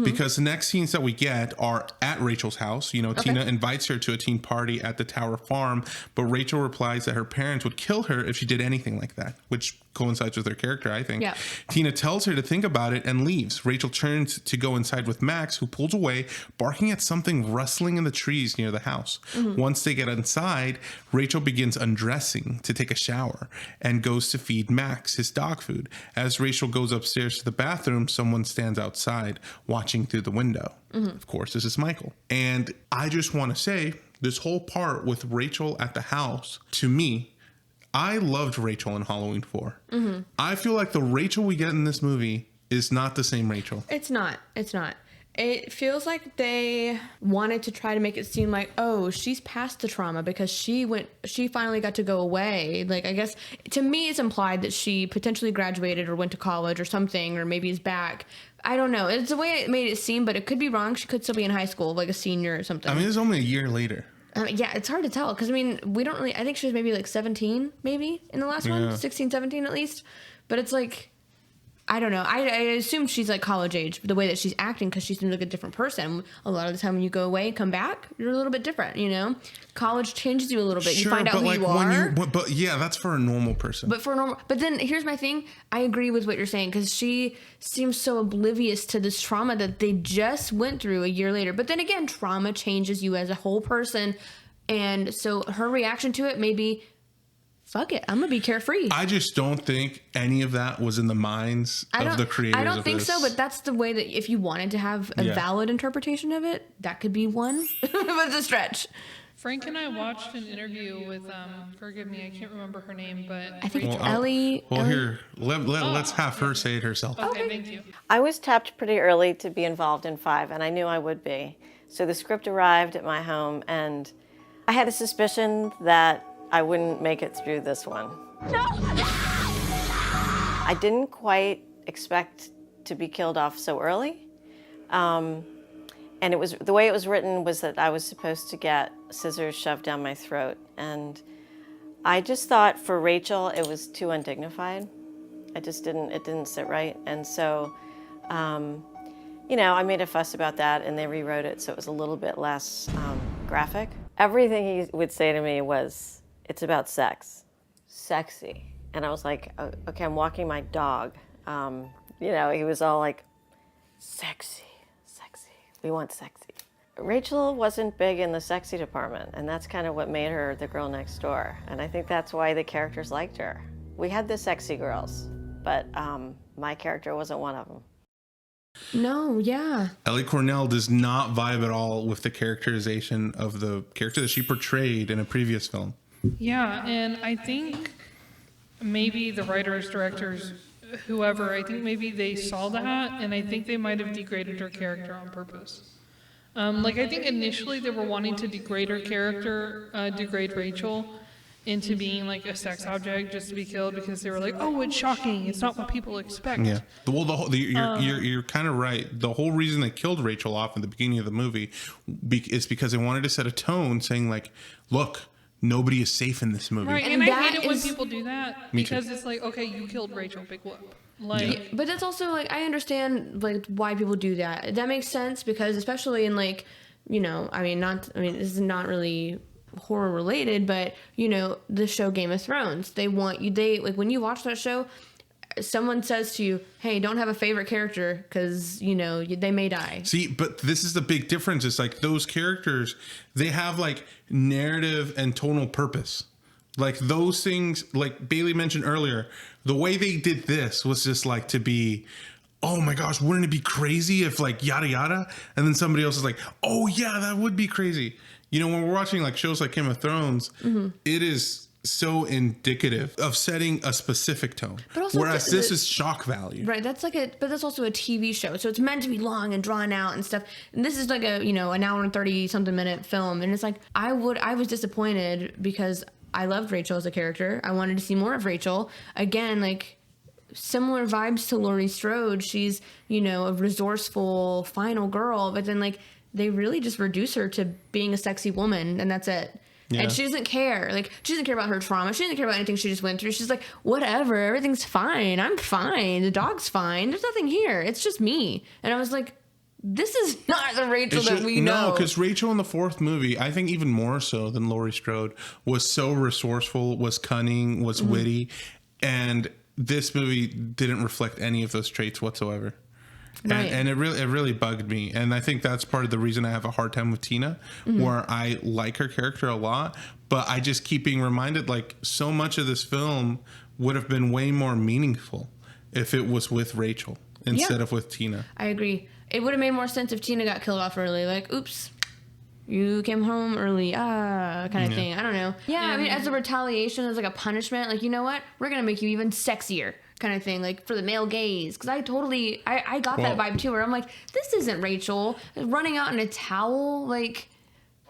Because the next scenes that we get are at Rachel's house. Tina invites her to a teen party at the Tower Farm, but Rachel replies that her parents would kill her if she did anything like that, which coincides with her character, I think. Yeah. Tina tells her to think about it and leaves. Rachel turns to go inside with Max, who pulls away, barking at something rustling in the trees near the house. Once they get inside, Rachel begins undressing to take a shower and goes to feed Max his dog food. As Rachel goes upstairs to the bathroom, someone stands outside watching through the window. Of course, this is Michael. And I just want to say, this whole part with Rachel at the house, to me, I loved Rachel in Halloween 4. I feel like the Rachel we get in this movie is not the same Rachel. It's not. It feels like they wanted to try to make it seem like, oh, she's past the trauma because she finally got to go away. I guess to me it's implied that she potentially graduated or went to college or something, or maybe is back. I don't know. It's the way it made it seem, but it could be wrong. She could still be in high school, like a senior or something. I mean, it's only a year later. Yeah, it's hard to tell because, we don't really... I think she was maybe 17, maybe, in the last one. 16, 17 at least. But it's I don't know. I assume she's college age, the way that she's acting, because she seems like a different person. A lot of the time when you go away and come back, you're a little bit different, College changes you a little bit. Sure, you find out who you are. But yeah, that's for a normal person. But then here's my thing. I agree with what you're saying, because she seems so oblivious to this trauma that they just went through a year later. But then again, trauma changes you as a whole person. And so her reaction to it may be, fuck it, I'm gonna be carefree. I just don't think any of that was in the minds of the creators. I don't think this. so, but that's the way that if you wanted to have a valid interpretation of it, that could be one. But it's a stretch. Frank and I watched an interview with, forgive me, I can't remember her name, but I think Rachel. it's Ellie. Well, Ellie? here, let's have her say it herself. Okay, thank you. I was tapped pretty early to be involved in 5, and I knew I would be. So the script arrived at my home, and I had a suspicion that I wouldn't make it through this one. No! I didn't quite expect to be killed off so early. And it was the way it was written was that I was supposed to get scissors shoved down my throat. And I just thought for Rachel, it was too undignified. It didn't sit right. And so, I made a fuss about that, and they rewrote it so it was a little bit less graphic. Everything he would say to me was, it's about sex, sexy. And I was like, okay, I'm walking my dog. He was all like, sexy, we want sexy. Rachel wasn't big in the sexy department, and that's kind of what made her the girl next door. And I think that's why the characters liked her. We had the sexy girls, but my character wasn't one of them. No, yeah. Ellie Cornell does not vibe at all with the characterization of the character that she portrayed in a previous film. Yeah, and I think maybe the writers, directors, whoever, I think maybe they saw that, and I think they might have degraded her character on purpose. I think initially they were wanting to degrade her character, degrade Rachel, into being like a sex object just to be killed because they were like, oh, it's shocking. It's not what people expect. Yeah. Well, you're kind of right. The whole reason they killed Rachel off in the beginning of the movie is because they wanted to set a tone saying like, look, nobody is safe in this movie. Right, and I hate it when people do that because it's like, okay, you killed Rachel, big whoop. Like, but that's also like, I understand like why people do that. That makes sense because especially in like, this is not really horror related, but the show Game of Thrones, when you watch that show, someone says to you, hey, don't have a favorite character because they may die. See, but this is the big difference. It's like those characters, they have like narrative and tonal purpose. Like those things, like Bailey mentioned earlier, the way they did this was just like to be, oh my gosh, wouldn't it be crazy if like yada yada? And then somebody else is like, oh yeah, that would be crazy. When we're watching like shows like Game of Thrones, it is so indicative of setting a specific tone. Whereas this is shock value. Right. But that's also a TV show. So it's meant to be long and drawn out and stuff. And this is like an hour and 30 something minute film. And it's like, I was disappointed because I loved Rachel as a character. I wanted to see more of Rachel. Again, like similar vibes to Laurie Strode. She's, a resourceful final girl, but then like, they really just reduce her to being a sexy woman, and that's it. Yeah. And she doesn't care. Like, she doesn't care about her trauma. She doesn't care about anything she just went through. She's like, whatever, everything's fine. I'm fine. The dog's fine. There's nothing here. It's just me. And I was like, this is not the Rachel that we know. No, because Rachel in the fourth movie, I think even more so than Laurie Strode, was so resourceful, was cunning, was witty. And this movie didn't reflect any of those traits whatsoever. Right. And it really bugged me. And I think that's part of the reason I have a hard time with Tina, where I like her character a lot, but I just keep being reminded like so much of this film would have been way more meaningful if it was with Rachel instead of with Tina. I agree. It would have made more sense if Tina got killed off early. Like, oops, you came home early, kind of thing. I don't know. Yeah, I mean, as a retaliation, as like a punishment, like, you know what? We're going to make you even sexier. Kind of thing, like for the male gaze, because I got that vibe too, where I'm like, this isn't Rachel running out in a towel, like.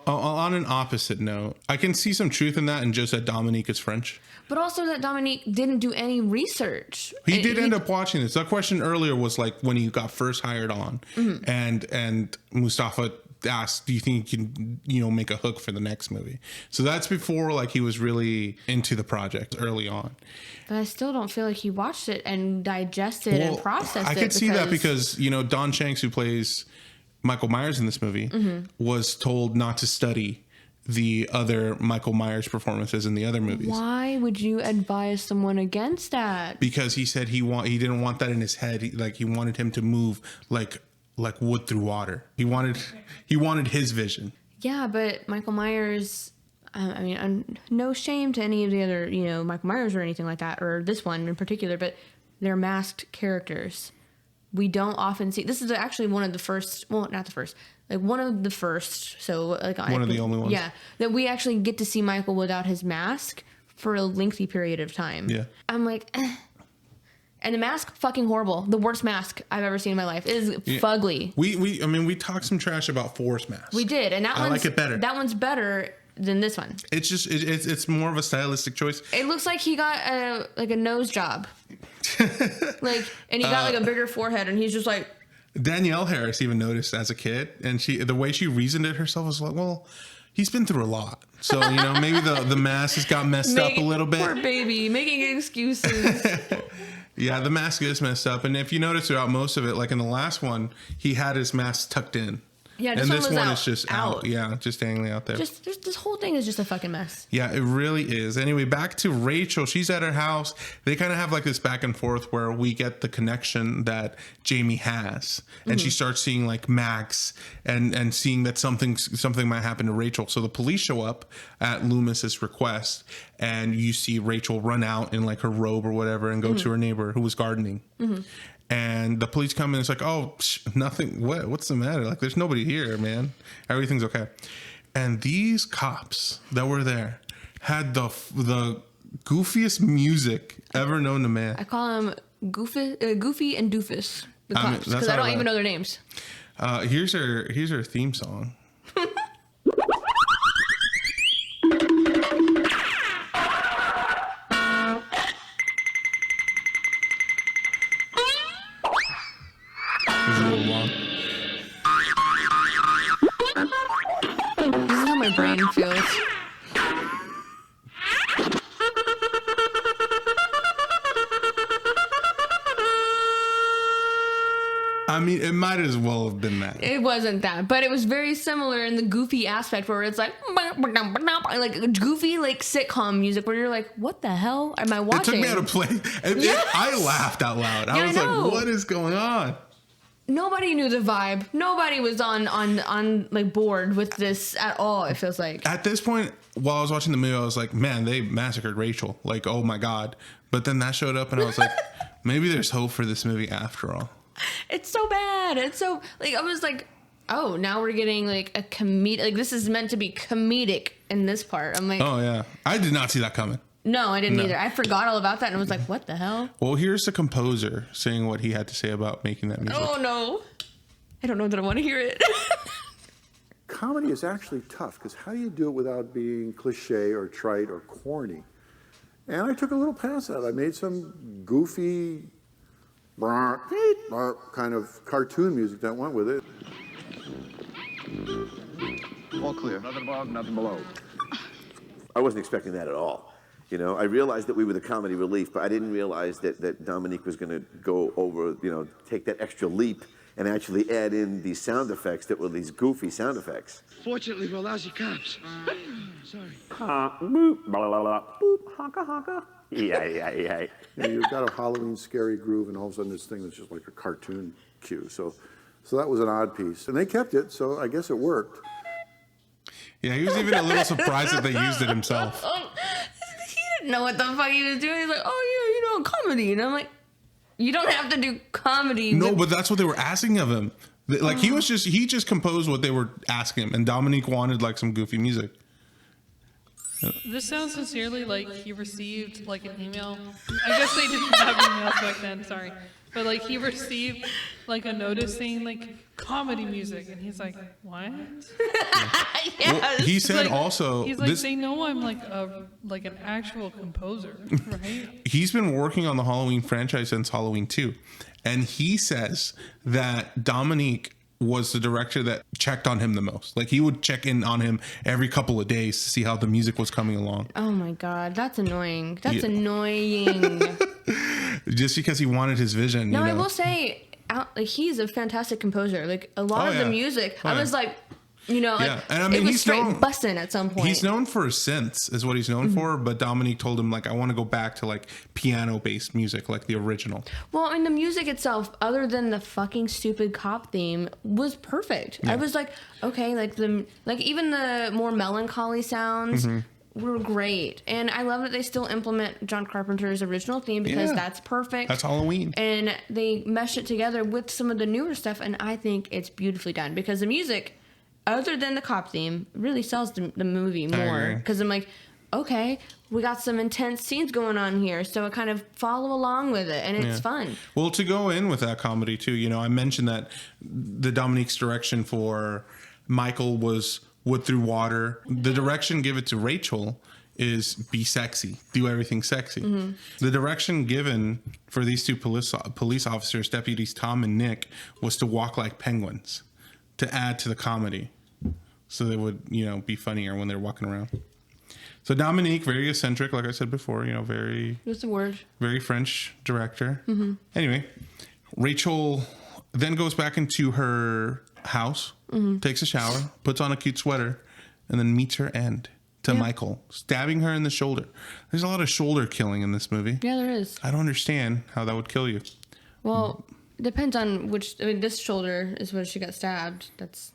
On an opposite note, I can see some truth in that, and just that Dominique is French, but also that Dominique didn't do any research. He did end up watching this. That question earlier was like when he got first hired on, and Mustafa asked, do you think you can make a hook for the next movie? So that's before like he was really into the project early on. But I still don't feel like he watched it and digested and processed it. I could see that because Don Shanks, who plays Michael Myers in this movie, was told not to study the other Michael Myers performances in the other movies. Why would you advise someone against that? Because he said he didn't want that in his head. He wanted him to move like wood through water. He wanted his vision. Yeah, but Michael Myers, I mean, no shame to any of the other, Michael Myers or anything like that, or this one in particular, but they're masked characters. We don't often see, this is actually one of the first, well, not the first, like one of the first. So like One of the only ones. Yeah, that we actually get to see Michael without his mask for a lengthy period of time. Yeah. I'm like, eh. And the mask, fucking horrible. The worst mask I've ever seen in my life. It is fugly. We talked some trash about Forrest mask. We did, and I like it better. That one's better than this one. It's just it's more of a stylistic choice. It looks like he got a nose job, like, and he got like a bigger forehead, and he's just like. Danielle Harris even noticed as a kid, and the way she reasoned it herself was like, well, he's been through a lot, so maybe the mask has got messed up a little bit. Poor baby, making excuses. Yeah, the mask is messed up, and if you notice throughout most of it, like in the last one, he had his mask tucked in. Yeah, and this one is just out. Yeah, just hanging out there. Just this whole thing is just a fucking mess. Yeah, it really is. Anyway, back to Rachel. She's at her house. They kind of have like this back and forth where we get the connection that Jamie has, and she starts seeing like Max and seeing that something might happen to Rachel. So the police show up at Loomis's request, and you see Rachel run out in like her robe or whatever and go to her neighbor who was gardening. And the police come in. It's like, oh, nothing. What's the matter? Like, there's nobody here, man. Everything's okay. And these cops that were there had the goofiest music ever known to man. I call them Goofy and Doofus, the cops, because I don't even know their names. Here's her theme song. It's a little long. This is how my brain feels. I mean, it might as well have been that. It wasn't that, but it was very similar in the goofy aspect where it's like goofy, like sitcom music where you're like, what the hell am I watching? It took me out of place. I laughed out loud. I was like, what is going on? Nobody knew the vibe. Nobody was on like board with this at all. It feels like at this point, while I was watching the movie, I was like, man, they massacred Rachel. Like, oh my God. But then that showed up and I was like, maybe there's hope for this movie after all. It's so bad. It's so like I was like, oh, now we're getting like a comedic. Like this is meant to be comedic in this part. I'm like, oh yeah, I did not see that coming. No, I didn't either. I forgot all about that and was like, what the hell? Well, here's the composer saying what he had to say about making that music. Oh no, I don't know that I want to hear it. Comedy is actually tough because how do you do it without being cliche or trite or corny? And I took a little pass at it. I made some goofy kind of cartoon music that went with it. All clear. Nothing above, nothing below. I wasn't expecting that at all. You know, I realized that we were the comedy relief, but I didn't realize that Dominique was going to go over, take that extra leap and actually add in these sound effects that were these goofy sound effects. Fortunately for lousy cops. Sorry. Boop, blah, blah, blah, boop, honka, honka. Yeah. You've got a Halloween scary groove, and all of a sudden this thing that's just like a cartoon cue. So that was an odd piece. And they kept it, so I guess it worked. Yeah, he was even a little surprised that they used it himself. He didn't know what the fuck he was doing. He's like, oh yeah, comedy. And I'm like, you don't have to do comedy. No, but that's what they were asking of him. Like he just composed what they were asking him, and Dominique wanted like some goofy music. This sounds sincerely like he received like an email. I guess they didn't have emails back then, sorry. But like he received like a notice saying like comedy music, and he's like, what? Yes. Well, he said he's like, they know I'm like an actual composer, right? He's been working on the Halloween franchise since Halloween 2, and he says that Dominique was the director that checked on him the most. Like he would check in on him every couple of days to see how the music was coming along. Oh my God, that's annoying. That's annoying. Just because he wanted his vision. No, I will say, like he's a fantastic composer. Like a lot of the music, I was like, and I mean, it was straight bussin' at some point. He's known for his synths, is what he's known for. But Dominique told him like, I want to go back to like piano-based music, like the original. Well, I mean, the music itself, other than the fucking stupid cop theme, was perfect. Yeah. I was like, okay, like even the more melancholy sounds were great. And I love that they still implement John Carpenter's original theme because that's perfect. That's Halloween. And they mesh it together with some of the newer stuff, and I think it's beautifully done because the music, other than the cop theme, really sells the movie more. Because I'm like, okay, we got some intense scenes going on here, so I kind of follow along with it, and it's fun. Well, to go in with that comedy too, you know, I mentioned that the Dominique's direction for Michael was wood through water. The direction given to Rachel is be sexy, do everything sexy. The direction given for these two police officers, deputies Tom and Nick, was to walk like penguins, to add to the comedy, so they would, you know, be funnier when they're walking around. So Dominique, very eccentric, like I said before, you know, very... What's the word? Very French director. Anyway, Rachel then goes back into her house, takes a shower, puts on a cute sweater, and then meets her end to Michael, stabbing her in the shoulder. There's a lot of shoulder killing in this movie. Yeah, there is. I don't understand how that would kill you. Well, it depends on which... I mean, this shoulder is where she got stabbed. That's...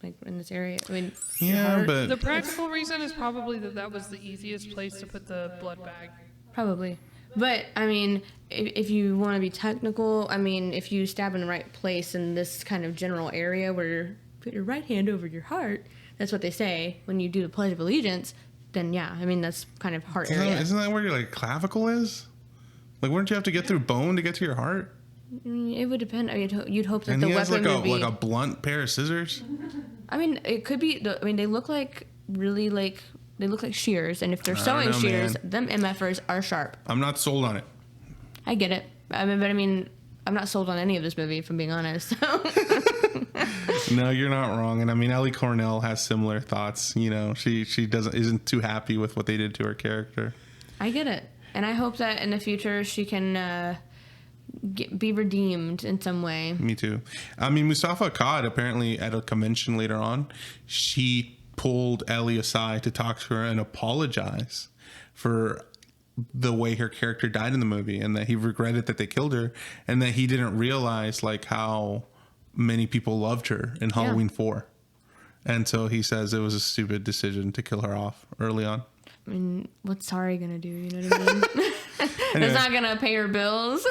like in this area. I mean, but the practical reason is probably that was the easiest place to put the blood bag. Probably. But I mean, if you want to be technical, I mean, if you stab in the right place in this kind of general area where you put your right hand over your heart, that's what they say when you do the Pledge of Allegiance, then yeah, I mean, that's kind of heart area. Isn't that where your like clavicle is? Like, wouldn't you have to get through bone to get to your heart? It would depend. I mean, you'd hope that and the he has weapon would be like a blunt pair of scissors. I mean, it could be. I mean, they look like really like they look like shears, and if they're sewing shears, them MFers are sharp. I'm not sold on it. I get it. I mean, I'm not sold on any of this movie, if I'm being honest. So. No, you're not wrong. And I mean, Ellie Cornell has similar thoughts. You know, she isn't too happy with what they did to her character. I get it, and I hope that in the future she can. Be redeemed in some way. Me too. I mean, Mustafa Akkad, apparently at a convention later on, she pulled Ellie aside to talk to her and apologize for the way her character died in the movie, and that he regretted that they killed her, and that he didn't realize like how many people loved her in Halloween 4. And so he says it was a stupid decision to kill her off early on. I mean, what's Sorry gonna do? You know what I mean? Anyway. It's not gonna pay her bills.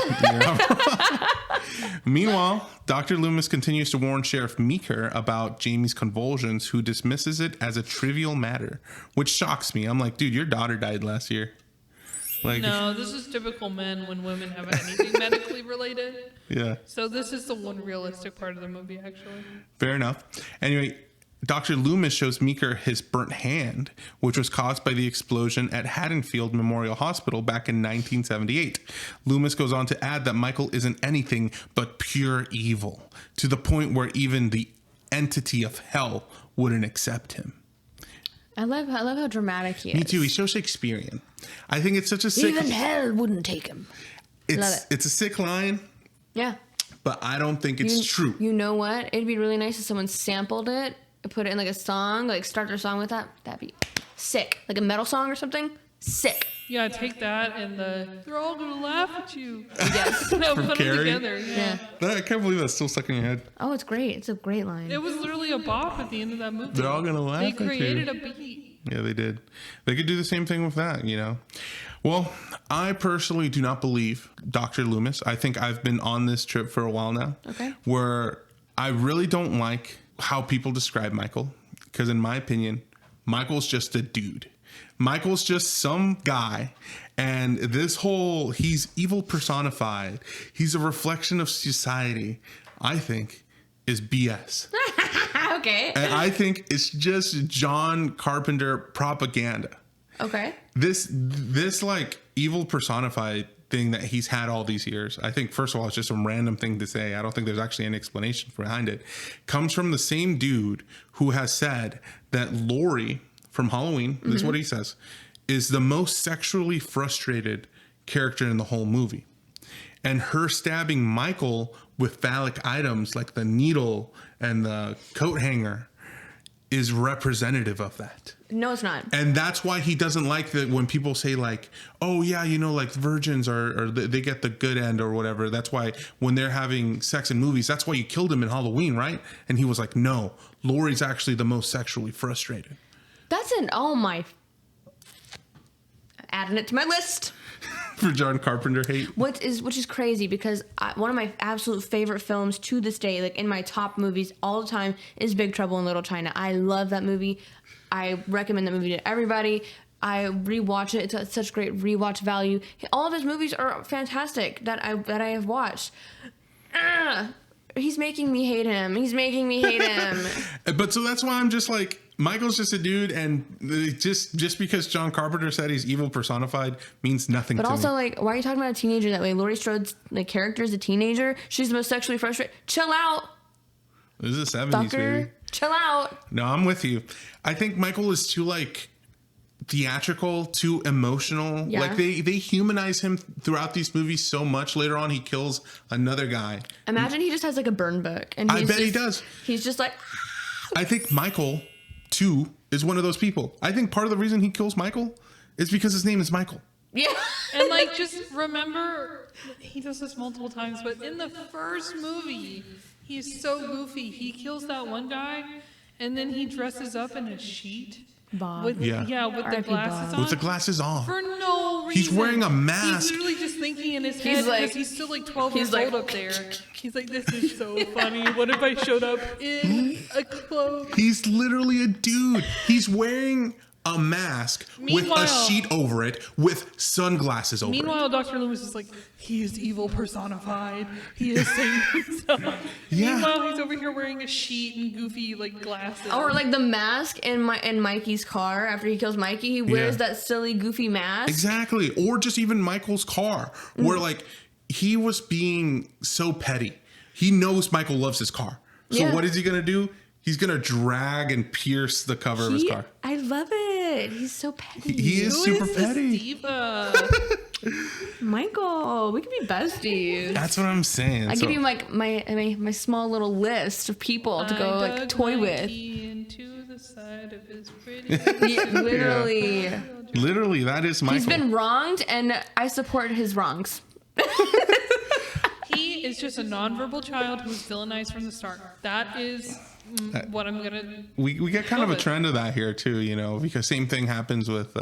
Meanwhile, Dr. Loomis continues to warn Sheriff Meeker about Jamie's convulsions, who dismisses it as a trivial matter, which shocks me. I'm like, dude, your daughter died last year. Like, no, this is typical men when women have anything medically related. Yeah. So this is the one realistic part of the movie, actually. Fair enough. Anyway, Dr. Loomis shows Meeker his burnt hand, which was caused by the explosion at Haddonfield Memorial Hospital back in 1978. Loomis goes on to add that Michael isn't anything but pure evil, to the point where even the entity of hell wouldn't accept him. I love how dramatic he is. Me too. He's so Shakespearean. I think it's such a sick... Even hell wouldn't take him. It's a sick line. Yeah. But I don't think it's true. You know what? It'd be really nice if someone sampled it, put it in like a song, like start their song with that. That'd be sick. Like a metal song or something. Sick. Yeah, take that and they're all gonna laugh at you. Yes. Put them Carrie? together. Yeah. I can't believe that's still stuck in your head. Oh, it's great. It's a great line. It was literally a bop at the end of that movie. They're all gonna laugh at you. They created a beat. Yeah, they did. They could do the same thing with that, you know. Well, I personally do not believe Dr. Loomis. I think I've been on this trip for a while now. Okay. Where I really don't like how people describe Michael. Because in my opinion, Michael's just a dude. Michael's just some guy. And this whole, he's evil personified. He's a reflection of society, I think, is BS. Okay. And I think it's just John Carpenter propaganda. Okay. This like evil personified thing that he's had all these years, I think, first of all, it's just a random thing to say. I don't think there's actually any explanation behind it. Comes from the same dude who has said that Laurie from Halloween, this is what he says, is the most sexually frustrated character in the whole movie. And her stabbing Michael with phallic items like the needle and the coat hanger is representative of that. No, it's not. And that's why he doesn't like that when people say like, oh yeah, you know, like virgins or they get the good end or whatever. That's why when they're having sex in movies, that's why you killed him in Halloween, right? And he was like, no, Laurie's actually the most sexually frustrated. That's an, oh my adding it to my list. For John Carpenter hate. Which is crazy because one of my absolute favorite films to this day, like in my top movies all the time, is Big Trouble in Little China. I love that movie. I recommend that movie to everybody. I rewatch it. It's such great rewatch value. All of his movies are fantastic that I have watched. He's making me hate him. But so that's why I'm just like, Michael's just a dude, and just because John Carpenter said he's evil personified means nothing to me. But also, like, why are you talking about a teenager that way? Laurie Strode's character is a teenager. She's the most sexually frustrated. Chill out. This is a 70s baby. Chill out. No, I'm with you. I think Michael is too theatrical, too emotional. Yeah. Like they humanize him throughout these movies so much. Later on, he kills another guy. Imagine he just has like a burn book, and I bet he does. He's just like. I think Michael too is one of those people. I think part of the reason he kills Michael is because his name is Michael. Yeah. And like, just remember, he does this multiple times, but in the first movie, he's so goofy. He kills that one guy, and then he dresses up in a sheet. Bob. With the R.I.P. glasses Bob. on. With the glasses on. For no reason. He's wearing a mask. He's literally just thinking in his head because he's still like 12 years old up there. He's like, this is so funny. What if I showed up in a clothes? He's literally a dude. He's wearing a mask with a sheet over it with sunglasses over it. Meanwhile, Dr. Loomis is like, he is evil personified. He is Satan himself. Yeah. Meanwhile, he's over here wearing a sheet and goofy glasses. Or like the mask in Mikey's car after he kills Mikey, he wears that silly goofy mask. Exactly. Or just even Michael's car, where like he was being so petty. He knows Michael loves his car. So what is he gonna do? He's gonna drag and pierce the cover of his car. I love it. He's so petty. He is super petty. Michael, we could be besties. That's what I'm saying. I give you like my small little list of people to go like toy with. Into the side of his pretty Literally. Yeah. Literally, that is Michael. He's been wronged, and I support his wrongs. He is just a nonverbal child who's villainized from the start. That is what I'm gonna. We get kind of a trend of that here too, you know, because same thing happens with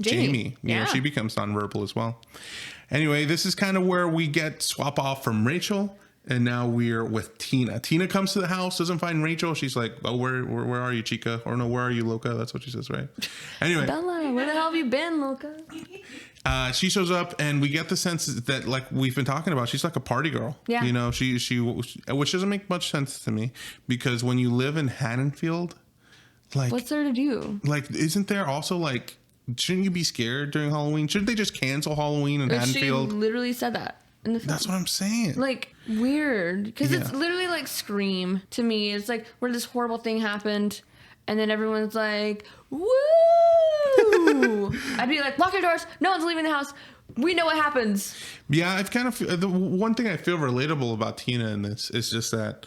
Jamie. You know, she becomes nonverbal as well. Anyway, this is kind of where we swap off from Rachel, and now we're with Tina. Tina comes to the house, doesn't find Rachel. She's like, "Oh, where are you, Chica?" Or no, "Where are you, Loca?" That's what she says, right? Anyway, Bella, where the hell have you been, Loca? She shows up, and we get the sense that, like we've been talking about, she's like a party girl. Yeah. You know, she which doesn't make much sense to me, because when you live in Haddonfield, like, what's there to do? Like, isn't there also like, shouldn't you be scared during Halloween? Shouldn't they just cancel Halloween in Haddonfield? She literally said that in the film. That's what I'm saying. Like, weird, because it's literally like Scream to me. It's like where this horrible thing happened, and then everyone's like, woo! I'd be like, lock your doors. No one's leaving the house. We know what happens. Yeah, I've kind of the one thing I feel relatable about Tina in this is just that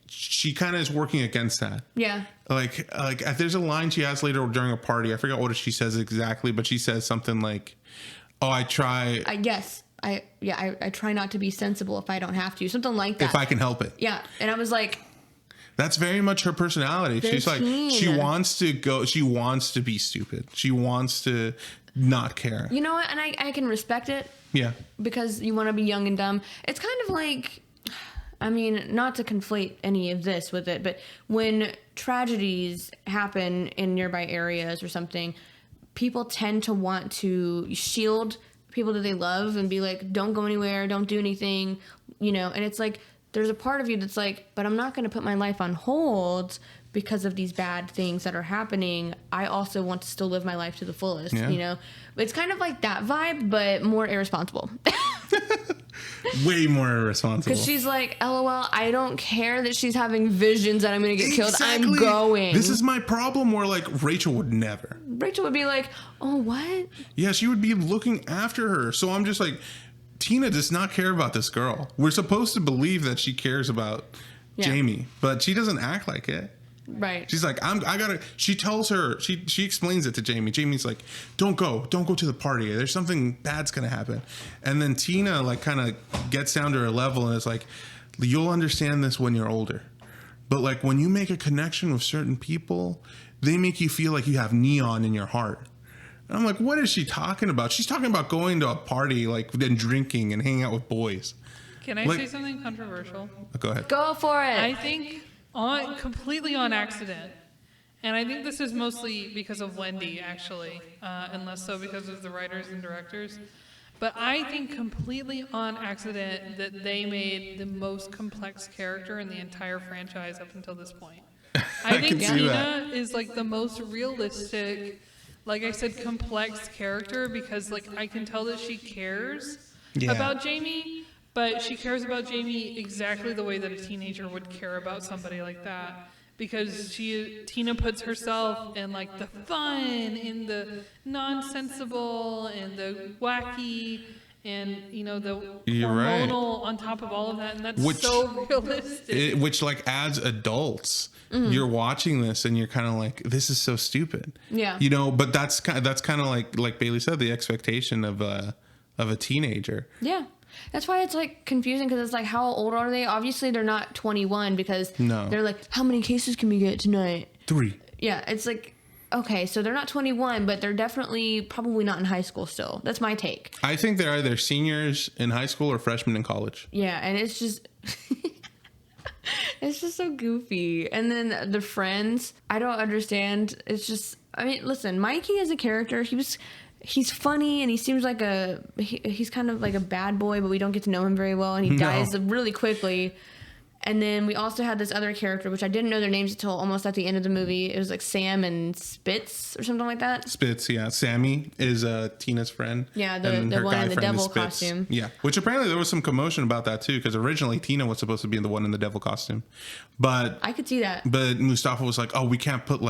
she kind of is working against that. Yeah. Like there's a line she has later during a party. I forgot what she says exactly, but she says something like, "Oh, I try." I try not to be sensible if I don't have to. Something like that. If I can help it. Yeah, and I was like, that's very much her personality. She's like, she wants to be stupid. She wants to not care. You know what? And I can respect it. Yeah. Because you want to be young and dumb. It's kind of like, I mean, not to conflate any of this with it, but when tragedies happen in nearby areas or something, people tend to want to shield people that they love and be like, don't go anywhere, don't do anything, you know, and it's like, there's a part of you that's like, but I'm not going to put my life on hold because of these bad things that are happening. I also want to still live my life to the fullest, you know? It's kind of like that vibe, but more irresponsible. Way more irresponsible. Because she's like, LOL, I don't care that she's having visions that I'm going to get killed. I'm going. This is my problem, where like Rachel would never. Rachel would be like, oh, what? Yeah, she would be looking after her. So I'm just like, Tina does not care about this girl. We're supposed to believe that she cares about Jamie, but she doesn't act like it. Right. She's like, she tells her, she explains it to Jamie. Jamie's like, don't go to the party. There's something bad's going to happen. And then Tina like kind of gets down to her level and is like, you'll understand this when you're older. But like when you make a connection with certain people, they make you feel like you have neon in your heart. And I'm like, what is she talking about? She's talking about going to a party, like, and drinking and hanging out with boys. Can I say something controversial? Go ahead. Go for it. I think completely on accident. And I think this is mostly because of Wendy, actually, and less so because of the writers and directors. But I think completely on accident that they made the most complex character in the entire franchise up until this point. I think Tina is like the most realistic, like I said, complex character because like I can tell that she cares about Jamie, but she cares about Jamie exactly the way that a teenager would care about somebody like that. Because Tina puts herself in like the fun, in the nonsensible, and the wacky, and you know the hormonal on top of all of that, and that's so realistic. Which like as adults, you're watching this and you're kind of like, this is so stupid. Yeah. You know, but that's kind of like Bailey said, the expectation of a teenager. Yeah. That's why it's like confusing because it's like, how old are they? Obviously, they're not 21 because they're like, how many cases can we get tonight? 3. Yeah, it's like, okay, so they're not 21, but they're definitely probably not in high school still. That's my take. I think they're either seniors in high school or freshmen in college. Yeah, and it's just... it's just so goofy. And then the friends, I don't understand. It's just... I mean, listen, Mikey as a character, he's funny and he seems like he's kind of like a bad boy, but we don't get to know him very well, and he dies really quickly. And then we also had this other character, which I didn't know their names until almost at the end of the movie. It was like Sam and Spitz or something like that. Spitz, yeah. Sammy is Tina's friend. Yeah, the one in the devil costume. Yeah, which apparently there was some commotion about that too, because originally Tina was supposed to be the one in the devil costume, but I could see that. But Mustafa was like, "Oh, we can't put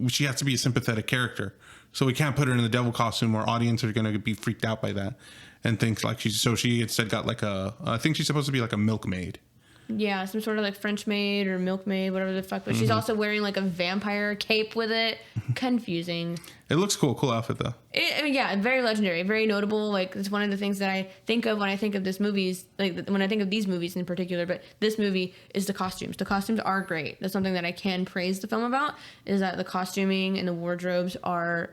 she has to be a sympathetic character." So we can't put her in the devil costume or audience are going to be freaked out by that and think like she instead got like I think she's supposed to be like a milkmaid. Yeah, some sort of like French maid or milkmaid, whatever the fuck. But she's also wearing like a vampire cape with it. Confusing. It looks cool. Cool outfit though. Yeah, very legendary, very notable. Like it's one of the things that I think of when I think of this movies, like when I think of these movies in particular. But this movie is the costumes. The costumes are great. That's something that I can praise the film about, is that the costuming and the wardrobes are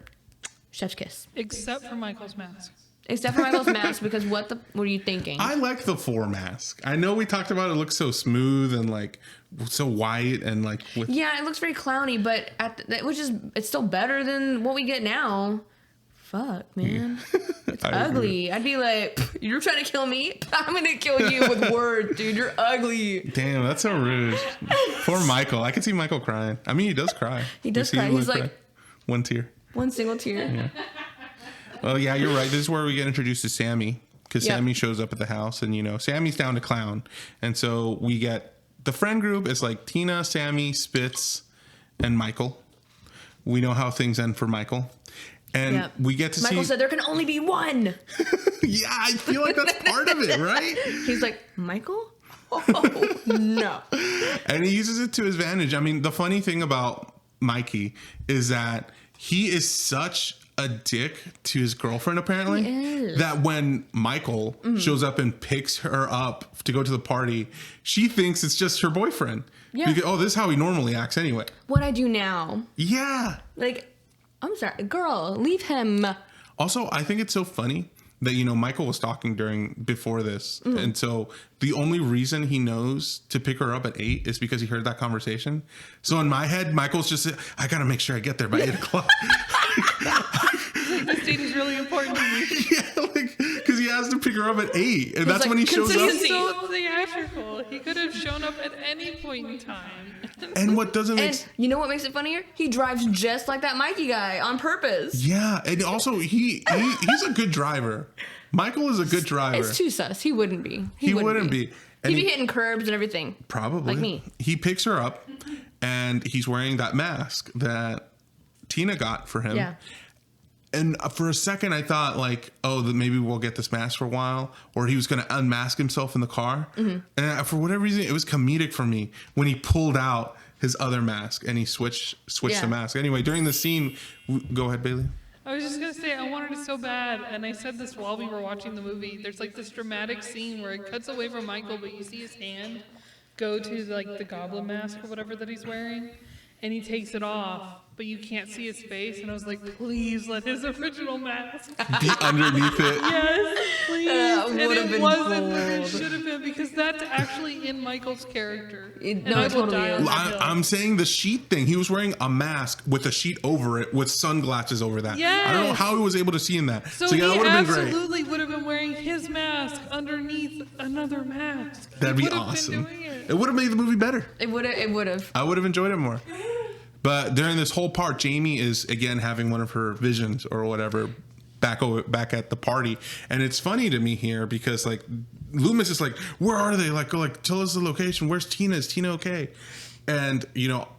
chef's kiss. Except for Michael's mask. Except for Michael's mask, because what were you thinking? I like the 4 mask. I know we talked about it looks so smooth and like so white and like with... Yeah, it looks very clowny, but it's still better than what we get now. Fuck, man. Yeah. It's ugly. I'd be like, you're trying to kill me? I'm gonna kill you with words, dude. You're ugly. Damn, that's so rude. Poor Michael. I can see Michael crying. I mean, he does cry. He does cry. He's like... One tear. One single tear. Yeah. Well, yeah, you're right. This is where we get introduced to Sammy, because Sammy shows up at the house, and, you know, Sammy's down to clown. And so we get the friend group is like Tina, Sammy, Spitz, and Michael. We know how things end for Michael. And we get to see... Michael said there can only be one. Yeah, I feel like that's part of it, right? He's like, Michael? Oh, no. And he uses it to his advantage. I mean, the funny thing about Mikey is that he is such a dick to his girlfriend, apparently, that when Michael shows up and picks her up to go to the party, she thinks it's just her boyfriend. Yeah. Because, this is how he normally acts anyway. What I do now. Yeah. Like, I'm sorry, girl, leave him. Also, I think it's so funny that, you know, Michael was talking before this. And so the only reason he knows to pick her up at 8 is because he heard that conversation. So in my head, Michael's just, I got to make sure I get there by 8 o'clock. This date is really important to me. Yeah, like, because he has to pick her up at 8. And that's like, when he shows up. He's so theatrical. He could have shown up at any point in time. And what doesn't make sense. You know what makes it funnier? He drives just like that Mikey guy on purpose. Yeah, and also he's a good driver. Michael is a good driver. It's too sus. He wouldn't be. He wouldn't be. He'd be hitting curbs and everything. Probably. Like me. He picks her up, and he's wearing that mask that Tina got for him. Yeah. And for a second, I thought like, that maybe we'll get this mask for a while, or he was going to unmask himself in the car. Mm-hmm. And for whatever reason, it was comedic for me when he pulled out his other mask and he switched the mask. Anyway, during the scene, go ahead, Bailey. I was just going to say, I wanted it so bad, and I said this while we were watching the movie. There's like this dramatic scene where it cuts away from Michael, but you see his hand go to like the goblin mask or whatever that he's wearing, and he takes it off, but you can't see his face. And I was like, please let his original mask Be underneath it. yes, please. And would've it been wasn't, but it gold. should have been, because that's actually in Michael's character. And no, I it will totally die on is. that hill. I'm saying the sheet thing. He was wearing a mask with a sheet over it with sunglasses over that. I don't know Yes. how he was able to see in that. So yeah, that he would have been great. absolutely would have been wearing his mask underneath another mask. That'd He be would have been awesome. doing it. It would have made the movie better. It would have. I would have enjoyed it more. But during this whole part, Jamie is again having one of her visions or whatever back at the party, and it's funny to me here because like Loomis is like, where are they? Like tell us the location. Where's Tina? Is Tina okay? And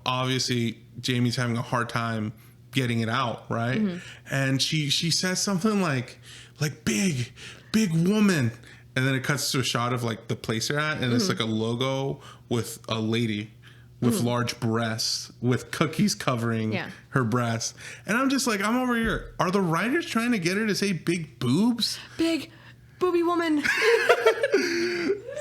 obviously Jamie's having a hard time getting it out, right? Mm-hmm. And she says something like big woman, and then it cuts to a shot of like the place they're at, and it's like a logo with a lady with large breasts with cookies covering her breasts. And I'm just like, I'm over here. Are the writers trying to get her to say big boobs? Big booby woman.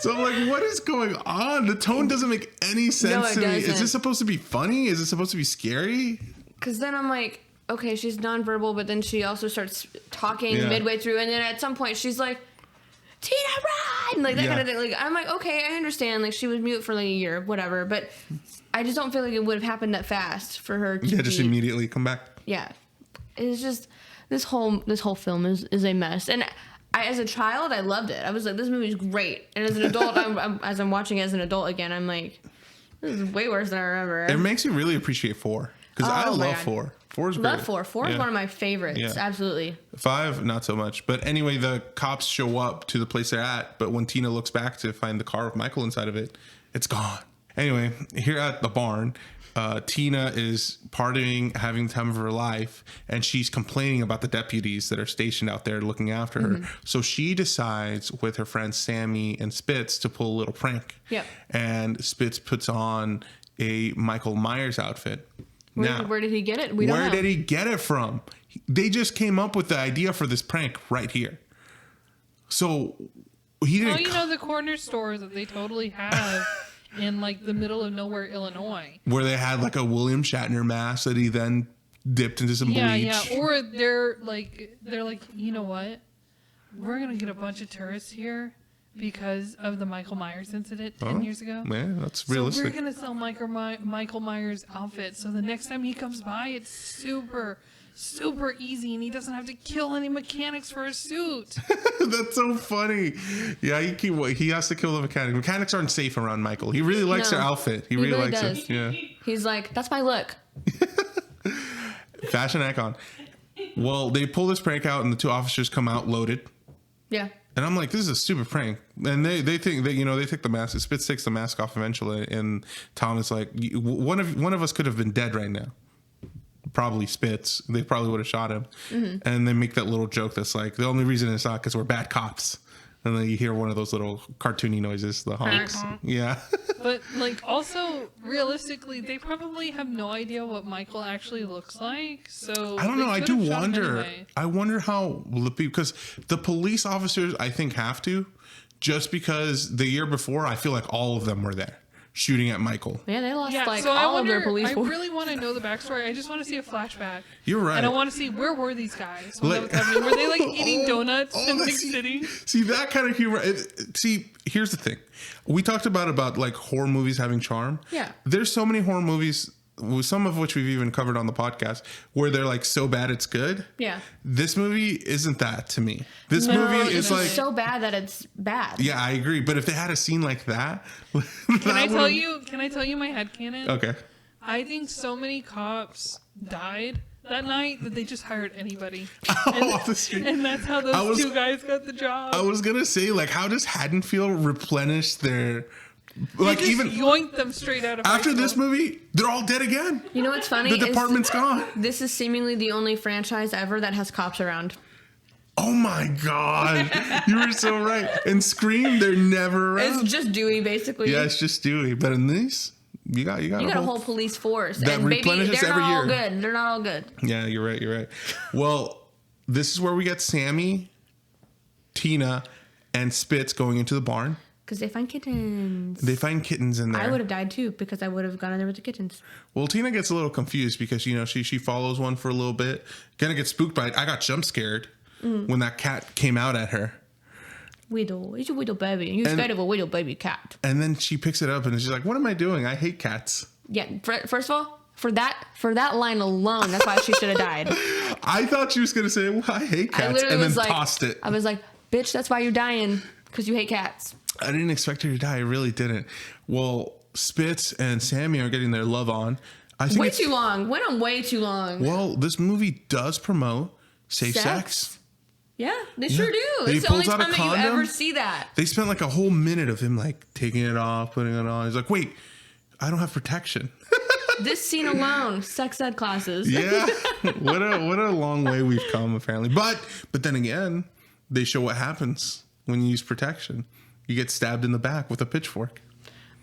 So I'm like, what is going on? The tone doesn't make any sense to me. Is this supposed to be funny? Is it supposed to be scary? Because then I'm like, okay, she's nonverbal, but then she also starts talking midway through, and then at some point she's like, Tina, run! Like that kind of thing. Like I'm like, okay, I understand. Like she was mute for like a year, whatever. But I just don't feel like it would have happened that fast for her to just immediately come back. Yeah. It's just this whole film is a mess. And I, as a child, I loved it. I was like, this movie's great. And as an adult, as I'm watching it as an adult again, I'm like, this is way worse than I remember. It makes you really appreciate 4. Because I love 4. 4 is great. Love 4. 4 is one of my favorites. Yeah. Absolutely. 5, not so much. But anyway, the cops show up to the place they're at. But when Tina looks back to find the car with Michael inside of it, it's gone. Anyway, here at the barn, Tina is partying, having the time of her life, and she's complaining about the deputies that are stationed out there looking after her. So she decides with her friends Sammy and Spitz to pull a little prank. Yep. And Spitz puts on a Michael Myers outfit. Where did he get it? We don't know. Where did he get it from? They just came up with the idea for this prank right here. So he didn't. The corner stores that they totally have in like the middle of nowhere, Illinois. Where they had like a William Shatner mask that he then dipped into some bleach. Yeah. Or they're like, you know what? We're gonna get a bunch of tourists here because of the Michael Myers incident 10 years ago. Yeah, that's realistic. So we're going to sell Michael Myers' outfit. So the next time he comes by, it's super, super easy. And he doesn't have to kill any mechanics for his suit. That's so funny. Yeah, he has to kill the mechanic. Mechanics aren't safe around Michael. He really likes their outfit. He really likes does. it. Yeah. He's like, that's my look. Fashion icon. Well, they pull this prank out and the 2 officers come out loaded. Yeah. And I'm like, this is a stupid prank. And they think that, they take the mask. Spitz takes the mask off eventually. And Tom is like, one of us could have been dead right now. Probably Spitz. They probably would have shot him. And they make that little joke that's like, the only reason it's not because we're bad cops. And then you hear one of those little cartoony noises, the honks. Yeah. But like also realistically, they probably have no idea what Michael actually looks like. So I don't know. I do wonder. Anyway. I wonder how, because the police officers, I think, have to, just because the year before, I feel like all of them were there shooting at Michael. Yeah, they lost so all of their police force. I really want to know the backstory. I just want to see a flashback. You're right. And I want to see, where were these guys when that was happening? Were they like eating donuts in Big City? See, that kind of humor. Here's the thing. We talked about like horror movies having charm. Yeah. There's so many horror movies, some of which we've even covered on the podcast, where they're like so bad it's good. Yeah. This movie isn't that to me. This movie is like so bad that it's bad. Yeah, I agree. But if they had a scene like that, Can I tell you my headcanon? Okay. I think so many cops died that night that they just hired anybody. Off the street. And that's how those 2 guys got the job. I was gonna say, like, how does Haddonfield replenish their, like, just even yoinked them straight out of after this movie? They're all dead again. You know what's funny? The department's gone. This is seemingly the only franchise ever that has cops around. Oh my God, you were so right. And Scream, they're never around. It's just Dewey, basically. Yeah, it's just Dewey. But in these, you got a whole police force that and replenishes they're every not year. all good. They're not all good. Yeah, you're right. Well, this is where we get Sammy, Tina, and Spitz going into the barn. Because they find kittens. They find kittens in there. I would have died too because I would have gone in there with the kittens. Well, Tina gets a little confused because, she follows one for a little bit. Kind of gets spooked by it. I got jump scared when that cat came out at her. Weedle. It's a weedle baby. You're scared of a weedle baby cat. And then she picks it up and she's like, what am I doing? I hate cats. Yeah. First of all, for that line alone, that's why she should have died. I thought she was going to say, well, I hate cats. And then tossed it. I was like, bitch, that's why you're dying. Because you hate cats. I didn't expect her to die. I really didn't. Well, Spitz and Sammy are getting their love on. I think way too long. Went on way too long. Well, this movie does promote safe sex. Yeah, they sure do. He It's the only pulls out a time that you condom. ever see that. They spent like a whole minute of him like taking it off, putting it on. He's like, wait, I don't have protection. This scene alone, sex ed classes. Yeah. What a long way we've come, apparently. But then again, they show what happens when you use protection. You get stabbed in the back with a pitchfork.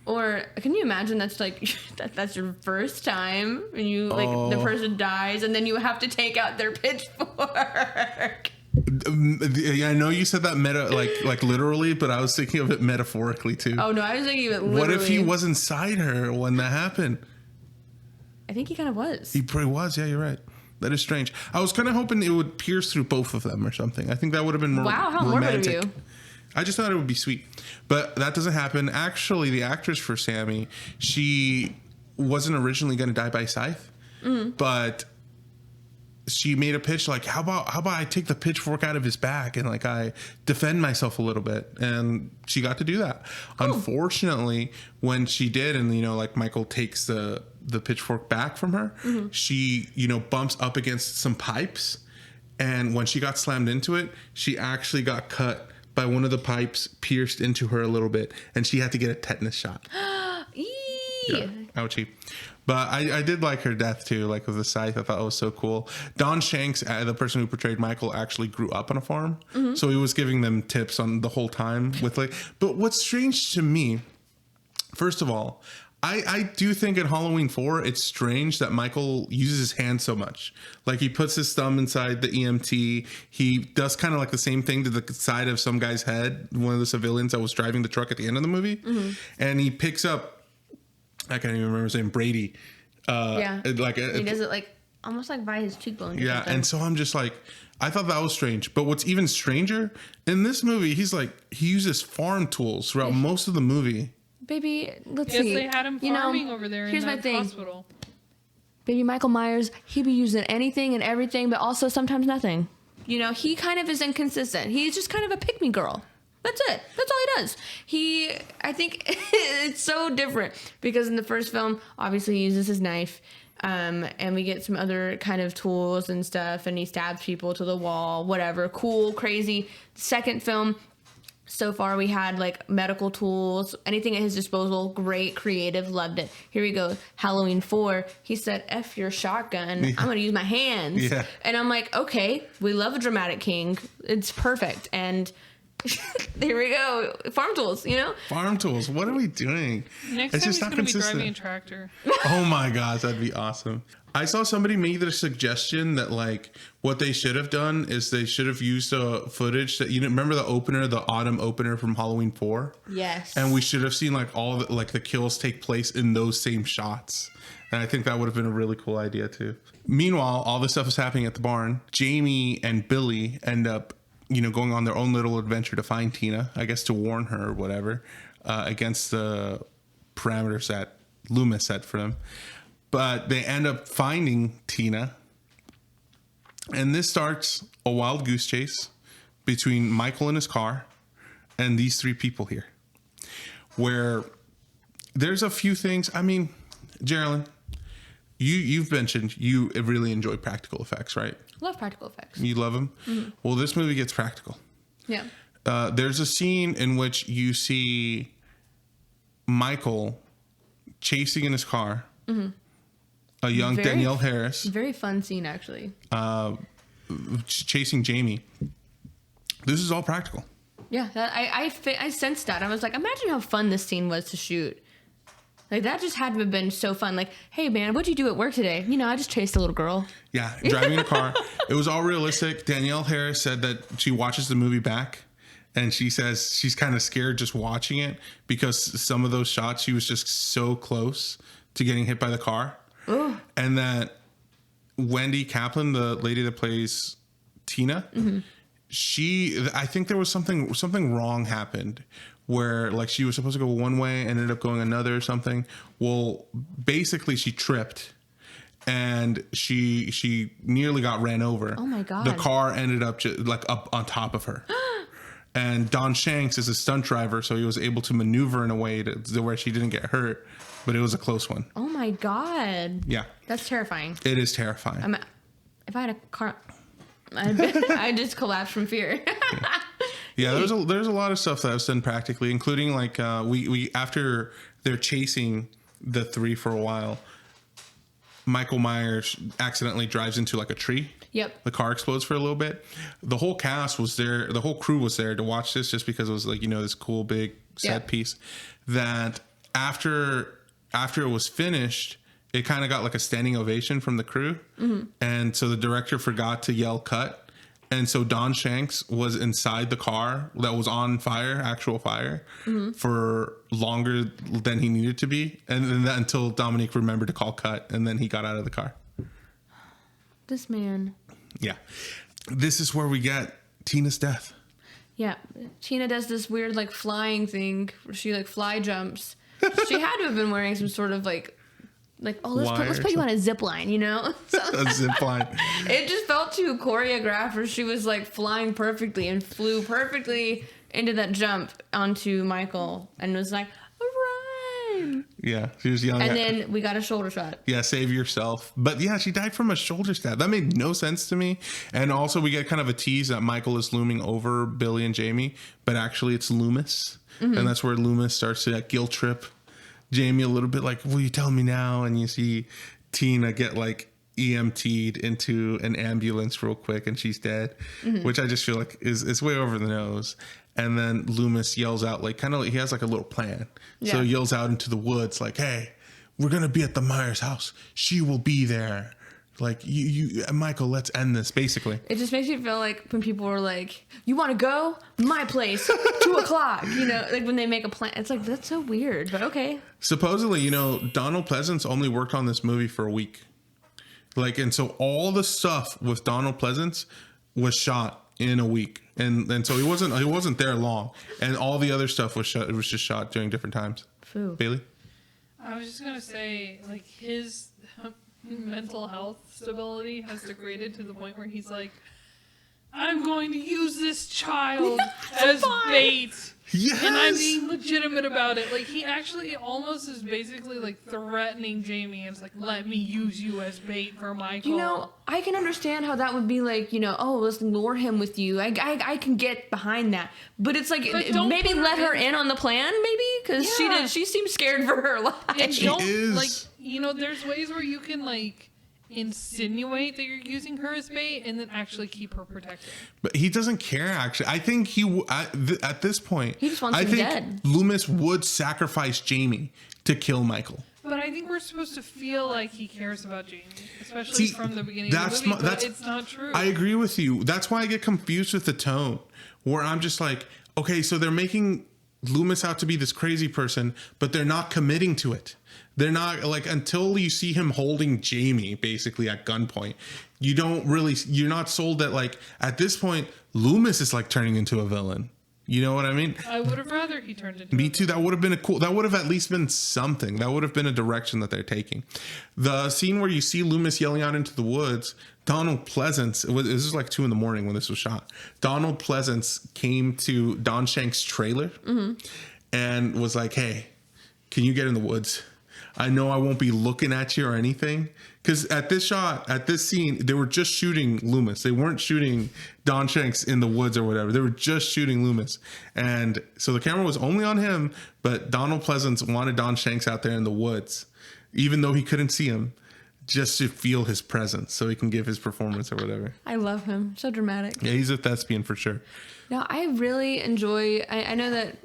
Or can you imagine that's like that's your first time and you the person dies and then you have to take out their pitchfork. Yeah, I know you said that like literally, but I was thinking of it metaphorically too. Oh no, I was thinking of it literally. What if he was inside her when that happened? I think he kind of was. He probably was. Yeah, you're right. That is strange. I was kind of hoping it would pierce through both of them or something. I think that would have been more wow, how romantic. morbid of you. I just thought it would be sweet. But that doesn't happen. Actually, the actress for Sammy, she wasn't originally going to die by scythe, but she made a pitch like, how about I take the pitchfork out of his back and like I defend myself a little bit, and she got to do that. Cool. Unfortunately, when she did, and like Michael takes the pitchfork back from her, she bumps up against some pipes, and when she got slammed into it, she actually got cut by one of the pipes, pierced into her a little bit, and she had to get a tetanus shot. Yeah, ouchie. But I did like her death too, like with the scythe. I thought it was so cool. Don Shanks, the person who portrayed Michael, actually grew up on a farm, so he was giving them tips on the whole time with like. But what's strange to me, first of all, I do think in Halloween 4, it's strange that Michael uses his hand so much. Like he puts his thumb inside the EMT. He does kind of like the same thing to the side of some guy's head, one of the civilians that was driving the truck at the end of the movie. And he picks up, I can't even remember his name, Brady. Yeah. He does it like almost like by his cheekbone. Yeah. And so I'm just like, I thought that was strange. But what's even stranger, in this movie, he uses farm tools throughout most of the movie. Baby, let's see. Yes, they had him farming over there in that hospital. Baby Michael Myers, he be using anything and everything, but also sometimes nothing. He kind of is inconsistent. He's just kind of a pick-me girl. That's it. That's all he does. I think it's so different because in the first film, obviously he uses his knife, and we get some other kind of tools and stuff, and he stabs people to the wall, whatever. Cool, crazy. Second film, so far we had like medical tools, anything at his disposal. Great, creative, loved it. Here we go. Halloween 4, he said, F your shotgun. I'm going to use my hands. Yeah. And I'm like, okay, we love a dramatic king. It's perfect. And there we go. Farm tools, Farm tools. What are we doing? Next time he's going to be driving a tractor. Oh my gosh, that'd be awesome. I saw somebody make the suggestion that like what they should have done is they should have used footage that remember the autumn opener from Halloween 4? Yes. And we should have seen like all the kills take place in those same shots. And I think that would have been a really cool idea too. Meanwhile, all this stuff is happening at the barn. Jamie and Billy end up going on their own little adventure to find Tina, I guess to warn her or whatever, against the parameters that Loomis set for them. But they end up finding Tina. And this starts a wild goose chase between Michael in his car and these three people here. Where there's a few things. I mean, Geraldine, you've mentioned you really enjoy practical effects, right? Love practical effects. You love them? Mm-hmm. Well, this movie gets practical. Yeah. There's a scene in which you see Michael chasing in his car. Mm-hmm. A young Danielle Harris. Very fun scene, actually. Chasing Jamie. This is all practical. Yeah, I sensed that. I was like, imagine how fun this scene was to shoot. Like, that just had to have been so fun. Like, hey, man, what'd you do at work today? I just chased a little girl. Yeah, driving a car. It was all realistic. Danielle Harris said that she watches the movie back, And she says she's kind of scared just watching it because some of those shots she was just so close to getting hit by the car. Ooh. And that Wendy Kaplan, the lady that plays Tina, I think there was something wrong happened where like she was supposed to go one way, ended up going another or something. Well, basically she tripped and she nearly got ran over. Oh my God. The car ended up like up on top of her. And Don Shanks is a stunt driver, so he was able to maneuver in a way to where she didn't get hurt, but it was a close one. Oh my God. Yeah. That's terrifying. It is terrifying. If I had a car, I'd just collapse from fear. Yeah, there's a lot of stuff that I've done practically, including like we after they're chasing the three for a while, Michael Myers accidentally drives into like a tree. Yep. The car explodes for a little bit. The whole cast was there. The whole crew was there to watch this just because it was like, this cool big set piece. That after it was finished, it kind of got like a standing ovation from the crew. Mm-hmm. And so the director forgot to yell cut. And so Don Shanks was inside the car that was on fire, actual fire, for longer than he needed to be. And then until Dominique remembered to call cut, and then he got out of the car. This man. Yeah. This is where we get Tina's death. Yeah. Tina does this weird like flying thing where she like fly jumps. She had to have been wearing some sort of like let's put you on a zip line, So, a zip line. It just felt too choreographed where she was like flying perfectly and flew perfectly into that jump onto Michael and was like, run. Yeah, she was yelling. And then we got a shoulder shot. Yeah, save yourself. But yeah, she died from a shoulder stab. That made no sense to me. And also we get kind of a tease that Michael is looming over Billy and Jamie, but actually it's Loomis. Mm-hmm. And that's where Loomis starts to guilt trip Jamie a little bit, like, will you tell me now? And you see Tina get like EMT'd into an ambulance real quick and she's dead, which I just feel like is way over the nose. And then Loomis yells out, like, he has like a little plan. Yeah. So he yells out into the woods, like, hey, we're going to be at the Myers house. She will be there. Like, you Michael, let's end this, basically. It just makes me feel like when people were like, you want to go? My place, 2:00. Like when they make a plan. It's like, that's so weird, but okay. Supposedly, Donald Pleasance only worked on this movie for a week. Like, and so all the stuff with Donald Pleasance was shot in a week. And so he wasn't there long. And all the other stuff was just shot during different times. Foo. Bailey? I was just going to say, like, his mental health stability has degraded to the point where he's like, I'm going to use this child as bait. Yes! And I'm being legitimate about it. Like, he actually almost is basically, like, threatening Jamie. It's like, let me use you as bait for Michael. I can understand how that would be like, let's lure him with you. I can get behind that. But it's like, maybe let her in on the plan, maybe? Because she seemed scared for her life. And don't, like, there's ways where you can, like, insinuate that you're using her as bait and then actually keep her protected. But he doesn't care, actually. I think at this point, he just wants him dead. Loomis would sacrifice Jamie to kill Michael. But I think we're supposed to feel like he cares about Jamie, especially from the beginning of the movie, but it's not true. I agree with you. That's why I get confused with the tone, where I'm just like, okay, so they're making Loomis out to be this crazy person, but they're not committing to it. They're not, like, until you see him holding Jamie basically at gunpoint, you're not sold that, like, at this point, Loomis is like turning into a villain. You know what I mean? I would have rather he turned into Me too. That would have been that would have at least been something. That would have been a direction that they're taking. The scene where you see Loomis yelling out into the woods, Donald Pleasance, this was like 2 a.m. when this was shot. Donald Pleasance came to Don Shanks' trailer and was like, hey, can you get in the woods? I know I won't be looking at you or anything. Because at this scene, they were just shooting Loomis. They weren't shooting Don Shanks in the woods or whatever. They were just shooting Loomis. And so the camera was only on him, but Donald Pleasance wanted Don Shanks out there in the woods, even though he couldn't see him, just to feel his presence so he can give his performance or whatever. I love him. So dramatic. Yeah, he's a thespian for sure. No, I really enjoy, I know that,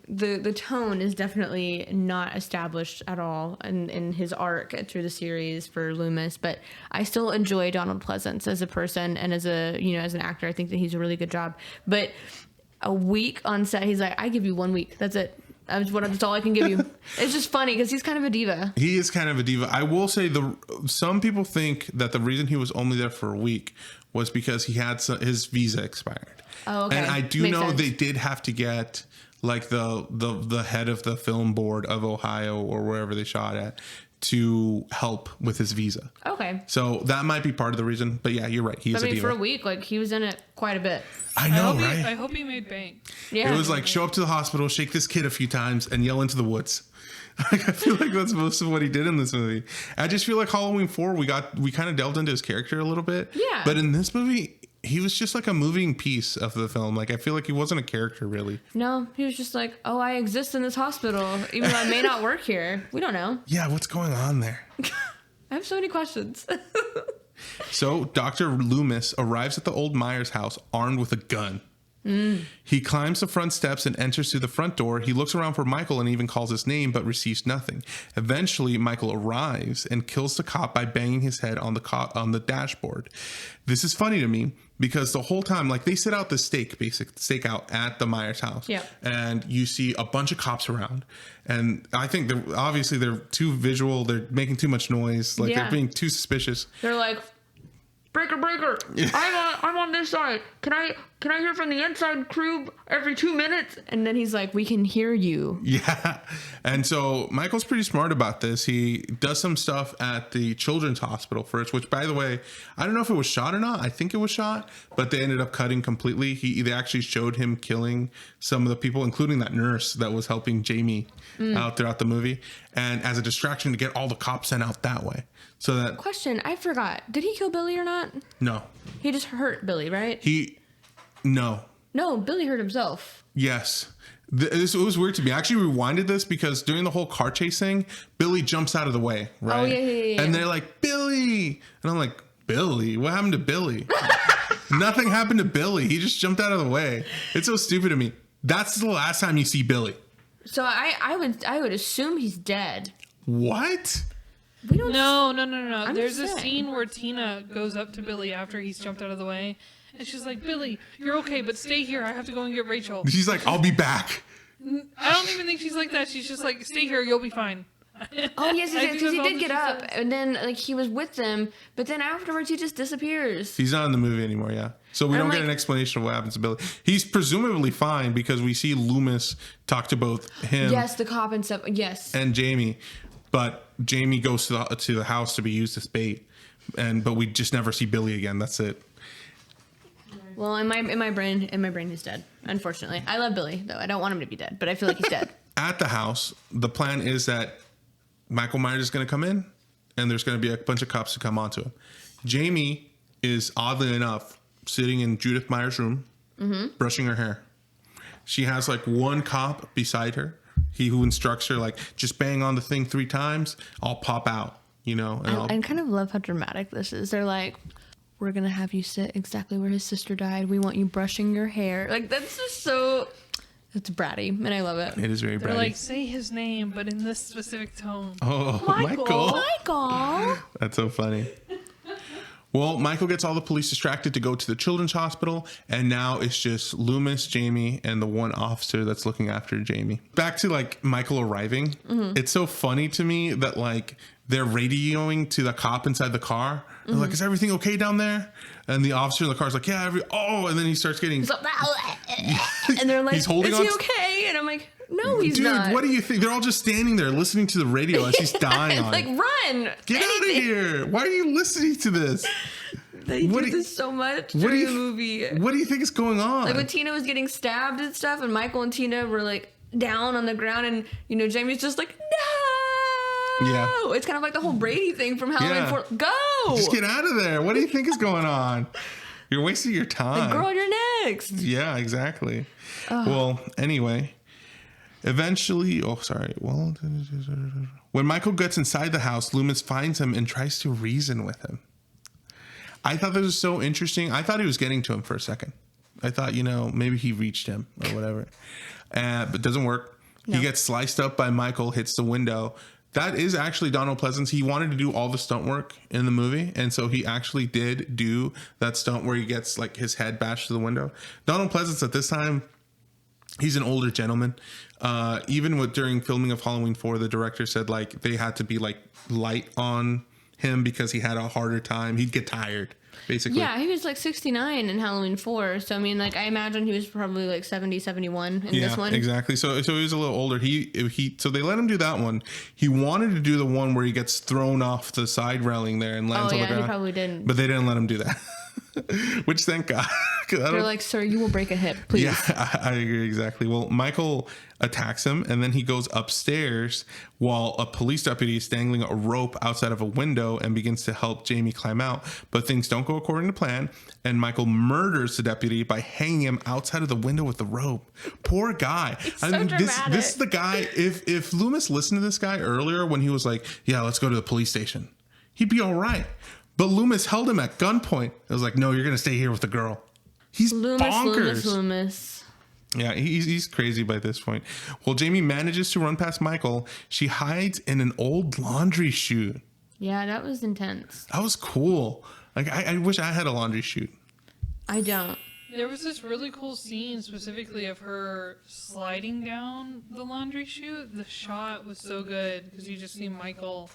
the tone is definitely not established at all in his arc through the series for Loomis, but I still enjoy Donald Pleasance as a person and as an actor. I think that he's a really good job. But a week on set. He's like, I give you 1 week. That's it. That's all I can give you. It's just funny because he's kind of a diva. He is kind of a diva. I will say some people think that the reason he was only there for a week was because he had his visa expired. Oh, okay. And I do Makes know sense. they did have to get like the head of the film board of Ohio or wherever they shot at to help with his visa. Okay. So that might be part of the reason. But yeah, you're right. He is a diva. For a week, like he was in it quite a bit. I know, I right? hope he made bank. Yeah. It was like show up to the hospital, shake this kid a few times, and yell into the woods. Like, I feel like that's most of what he did in this movie. I just feel like Halloween 4, we kind of delved into his character a little bit. Yeah. But in this movie, he was just like a moving piece of the film. Like, I feel like he wasn't a character really. No, he was just like, oh, I exist in this hospital, even though I may not work here. We don't know. Yeah, what's going on there? I have so many questions. So Dr. Loomis arrives at the old Myers house armed with a gun. He climbs the front steps and enters through the front door. He looks around for Michael and even calls his name, but receives nothing. Eventually, Michael arrives and kills the cop by banging his head on the dashboard. This is funny to me because the whole time, like, they set out the stake out at the Myers house. Yeah. And you see a bunch of cops around. And I think they're too visual. They're making too much noise. Like, Yeah. they're being too suspicious. They're like, breaker. I'm on this side. Can I hear from the inside crew every 2 minutes? And then he's like, we can hear you. Yeah. And so Michael's pretty smart about this. He does some stuff at the children's hospital first, which, by the way, I don't know if it was shot or not. I think it was shot, but they ended up cutting completely. They actually showed him killing some of the people, including that nurse that was helping Jamie out throughout the movie, and as a distraction to get all the cops sent out that way. So that Question, I forgot. Did he kill Billy or not? no, He just hurt Billy, right? no. No, Billy hurt himself. Yes. It was weird to me. I actually rewinded this because during the whole car chase thing, Billy jumps out of the way, right? Oh, yeah. And they're like, Billy! And I'm like, Billy? What happened to Billy? Nothing happened to Billy. He just jumped out of the way. It's so stupid to me. That's the last time you see Billy. So I would assume he's dead. What? We don't. No. I'm There's a just saying. scene where Tina goes up to Billy after he's jumped out of the way, and she's like, "Billy, you're okay, but stay here. I have to go and get Rachel." She's like, I'll be back. I don't even think she's like that. She's just like, "Stay here. You'll be fine." Oh yes, I think because he that's all did that get she up, says. and then like he was with them, but then afterwards he just disappears. He's not in the movie anymore, yeah. So we I'm don't get like- an explanation of what happens to Billy. He's presumably fine because we see Loomis talk to both him Yes, the cop and stuff. Yes. and Jamie, but Jamie goes to the house to be used as bait, but we just never see Billy again. That's it. Well, in my brain, he's dead. Unfortunately, I love Billy though. I don't want him to be dead, but I feel like he's dead. At the house, the plan is that Michael Myers is going to come in, and there's going to be a bunch of cops to come onto him. Jamie is oddly enough sitting in Judith Myers' room, brushing her hair. She has like one cop beside her. He who instructs her, like, just bang on the thing 3 times, I'll pop out, you know. And I kind of love how dramatic this is. They're like, we're gonna have you sit exactly where his sister died. We want you brushing your hair. Like that's just so. It's bratty, and I love it. it is very They're bratty. like, "Say his name, but in this specific tone." Oh, Michael. That's so funny. Well, Michael gets all the police distracted to go to the children's hospital, and now it's just Loomis, Jamie, and the one officer that's looking after Jamie. Back to like Michael arriving. It's so funny to me that like they're radioing to the cop inside the car. They're like, "Is everything okay down there?" And the officer in the car is like, "Yeah, and then he starts getting. And they're like, He's holding is on he to- okay? And I'm like, no, he's Dude, not. what do you think? They're all just standing there listening to the radio as he's dying on Like, it. run. Get out of here. Why are you listening to this? They What do do you- this so much What do during you the movie. What do you think is going on? Like when Tina was getting stabbed and stuff, and Michael and Tina were like down on the ground, and Jamie's just like, no. Yeah. It's kind of like the whole Brady thing from Halloween Yeah. 4. Go. Just get out of there. What do you think is going on? You're wasting your time. Like, girl, you're next. Yeah, exactly. Well, anyway, eventually, when Michael gets inside the house, Loomis finds him and tries to reason with him. I thought this was so interesting. I thought he was getting to him for a second. I thought, maybe he reached him or whatever. But it doesn't work. No. He gets sliced up by Michael, hits the window. That is actually Donald Pleasance. He wanted to do all the stunt work in the movie. And so he actually did do that stunt where he gets like his head bashed to the window. Donald Pleasance at this time, He's an older gentleman. Even during filming of Halloween 4, the director said like they had to be like light on him because he had a harder time. He'd get tired, basically. Yeah, he was like 69 in Halloween 4. So, I mean, like, I imagine he was probably like 70, 71 in this one. Exactly. So he was a little older. So they let him do that one. He wanted to do the one where he gets thrown off the side railing there and lands on the ground. He probably didn't. But they didn't let him do that. Which, thank God. They're like, sir, you will break a hip, please. Yeah, I agree, exactly. Well, Michael attacks him, and then he goes upstairs while a police deputy is dangling a rope outside of a window and begins to help Jamie climb out. But things don't go according to plan, and Michael murders the deputy by hanging him outside of the window with the rope. Poor guy. This is the guy. If Loomis listened to this guy earlier when he was like, yeah, let's go to the police station, he'd be all right. But Loomis held him at gunpoint. It was like, no, you're going to stay here with the girl. He's bonkers. Loomis. Yeah, he's crazy by this point. Well, Jamie manages to run past Michael. She hides in an old laundry chute. Yeah, that was intense. That was cool. Like, I wish I had a laundry chute. I don't. There was this really cool scene specifically of her sliding down the laundry chute. The shot was so good because you just see Michael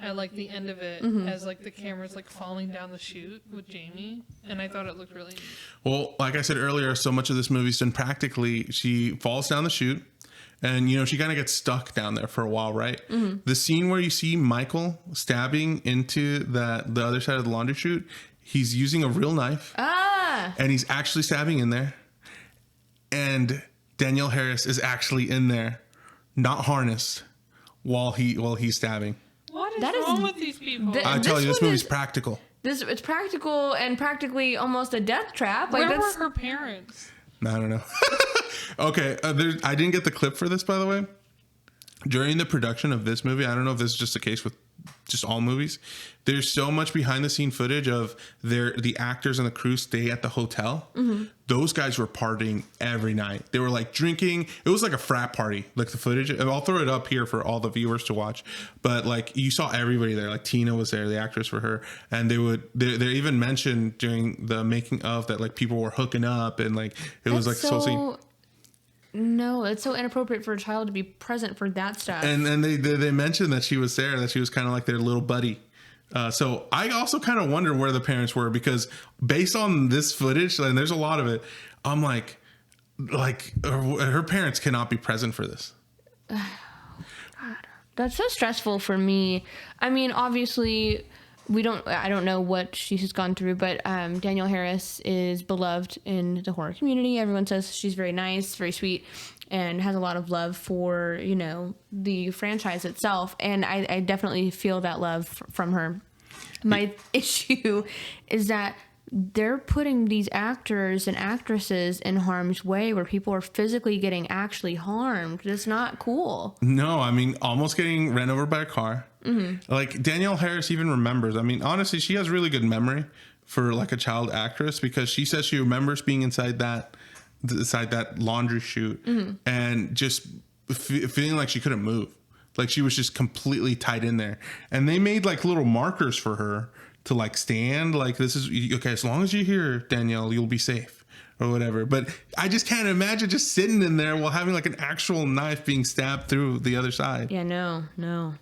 at like the end of it as like the camera's like falling down the chute with Jamie, and I thought it looked really neat. Well, like I said earlier, so much of this movie's done practically. She falls down the chute, and she kind of gets stuck down there for a while, right? The scene where you see Michael stabbing into the other side of the laundry chute, he's using a real knife, and he's actually stabbing in there, and Danielle Harris is actually in there, not harnessed, while he's stabbing. What is wrong with these people? I tell you, this movie's practical. It's practical and practically almost a death trap. Where were her parents? I don't know. Okay, I didn't get the clip for this, by the way. During the production of this movie, I don't know if this is just the case with just all movies, there's so much behind the scene footage of the actors and the crew stay at the hotel. Those guys were partying every night. They were like drinking. It was like a frat party, like the footage. I'll throw it up here for all the viewers to watch. But like you saw everybody there. Like Tina was there, the actress for her, and they even mentioned during the making of that like people were hooking up and like it was like so scene. No, it's so inappropriate for a child to be present for that stuff. And they mentioned that she was there, that she was kind of like their little buddy. So I also kind of wonder where the parents were, because based on this footage, and there's a lot of it, I'm like her parents cannot be present for this. God, that's so stressful for me. I mean, obviously, I don't know what she has gone through, but Danielle Harris is beloved in the horror community. Everyone says she's very nice, very sweet, and has a lot of love for, the franchise itself. And I definitely feel that love from her. My issue is that they're putting these actors and actresses in harm's way where people are physically getting actually harmed. It's not cool. No, I mean, almost getting ran over by a car. Like Danielle Harris even remembers. I mean, honestly, she has really good memory for like a child actress, because she says she remembers being inside that laundry chute and just feeling like she couldn't move. Like she was just completely tied in there. And they made like little markers for her to like stand, like this is okay, as long as you're here, Danielle, you'll be safe or whatever. But I just can't imagine just sitting in there while having like an actual knife being stabbed through the other side. Yeah, no.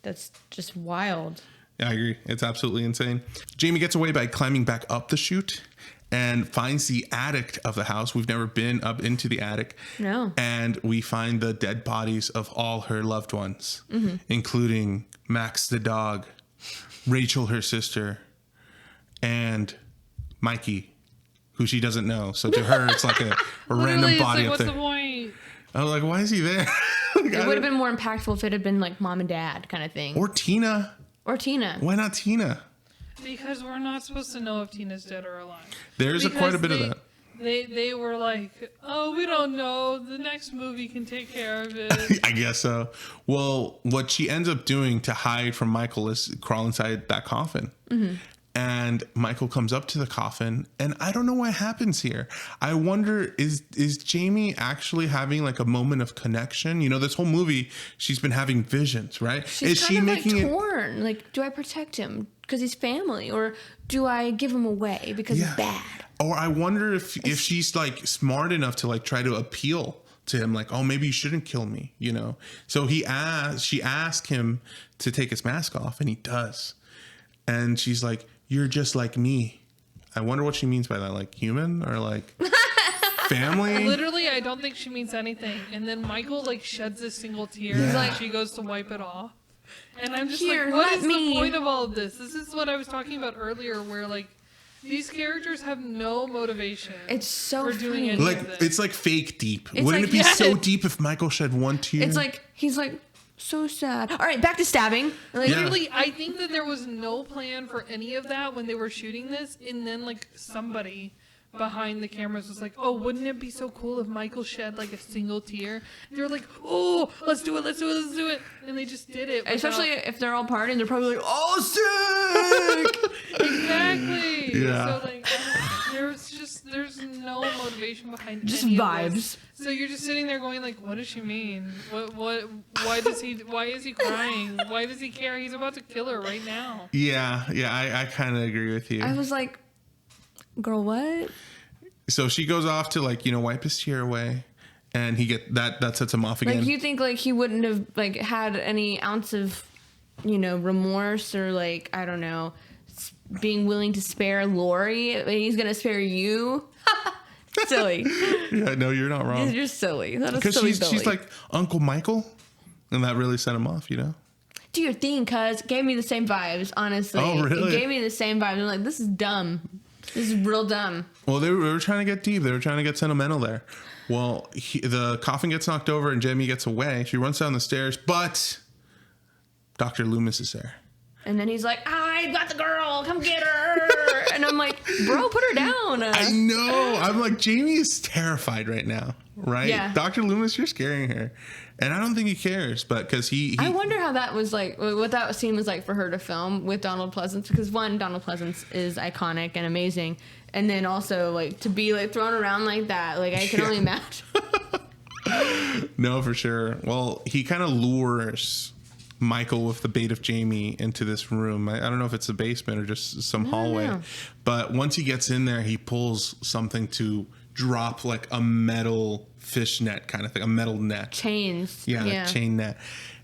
That's just wild. Yeah, I agree. It's absolutely insane. Jamie gets away by climbing back up the chute and finds the attic of the house. We've never been up into the attic. No. And we find the dead bodies of all her loved ones, including Max the dog, Rachel, her sister, and Mikey, who she doesn't know. So to her, it's like a random body up what's there. The point? I was like, why is he there? It would have been more impactful if it had been like mom and dad kind of thing. Or Tina. Why not Tina? Because we're not supposed to know if Tina's dead or alive. There's quite a bit of that. They were like, oh, we don't know. The next movie can take care of it. I guess so. Well, what she ends up doing to hide from Michael is crawl inside that coffin. And Michael comes up to the coffin, and I don't know what happens here. I wonder, is Jamie actually having like a moment of connection? This whole movie, she's been having visions, right? She's is kind she of making like torn. Like, do I protect him because he's family, or do I give him away because he's bad? Or I wonder if she's like smart enough to like try to appeal to him, like, oh, maybe you shouldn't kill me, you know? So she asked him to take his mask off, and he does. And she's like, you're just like me. I wonder what she means by that, like human or like family? Literally, I don't think she means anything. And then Michael like sheds a single tear and she goes to wipe it off. And I'm just like, what is the point of all of this? This is what I was talking about earlier, where like these characters have no motivation. It's so for doing funny. anything. Like it's like fake deep. It's Wouldn't like, it be so deep if Michael shed one tear? It's like he's like so sad. All right, back to stabbing. Like, literally, I think that there was no plan for any of that when they were shooting this, and then like somebody behind the cameras was like, oh, wouldn't it be so cool if Michael shed like a single tear? They were like, oh, let's do it, and they just did it. Especially if they're all partying, they're probably like, oh, sick. Exactly. Yeah. So like, there's no motivation behind Just any vibes. Of this. So you're just sitting there going like, what does she mean? Why is he crying? Why does he care? He's about to kill her right now. Yeah, I kind of agree with you. I was like, girl, what? So she goes off to like, you know, wipe his tear away, and he that sets him off again. Like, you think like he wouldn't have like had any ounce of, you know, remorse or like, I don't know, being willing to spare Lori? He's gonna spare you? Silly. Yeah, no, you're not wrong. You're silly. That is Because silly, she's like Uncle Michael, and that really set him off, you know. do your thing, cuz. Gave me the same vibes, honestly. Oh, really? It gave me the same vibes. I'm like, this is dumb. This is real dumb. Well, they were trying to get deep. They were trying to get sentimental there. Well, the coffin gets knocked over and Jamie gets away. She runs down the stairs, but Dr. Loomis is there. And then he's like, I got the girl. Come get her. And I'm like, bro, put her down. I know. I'm like, Jamie is terrified right now, right? Yeah. Dr. Loomis, you're scaring her. And I don't think he cares, but because he I wonder how that was like, what that scene was like for her to film with Donald Pleasance, because one, Donald Pleasance is iconic and amazing, and then also like to be like thrown around like that, like I can only imagine. No, for sure. Well, he kind of lures Michael with the bait of Jamie into this room. I don't know if it's a basement or just some hallway, but once he gets in there, he pulls something to drop like a metal fish net kind of thing, a metal net. Chains. Yeah. Chain net.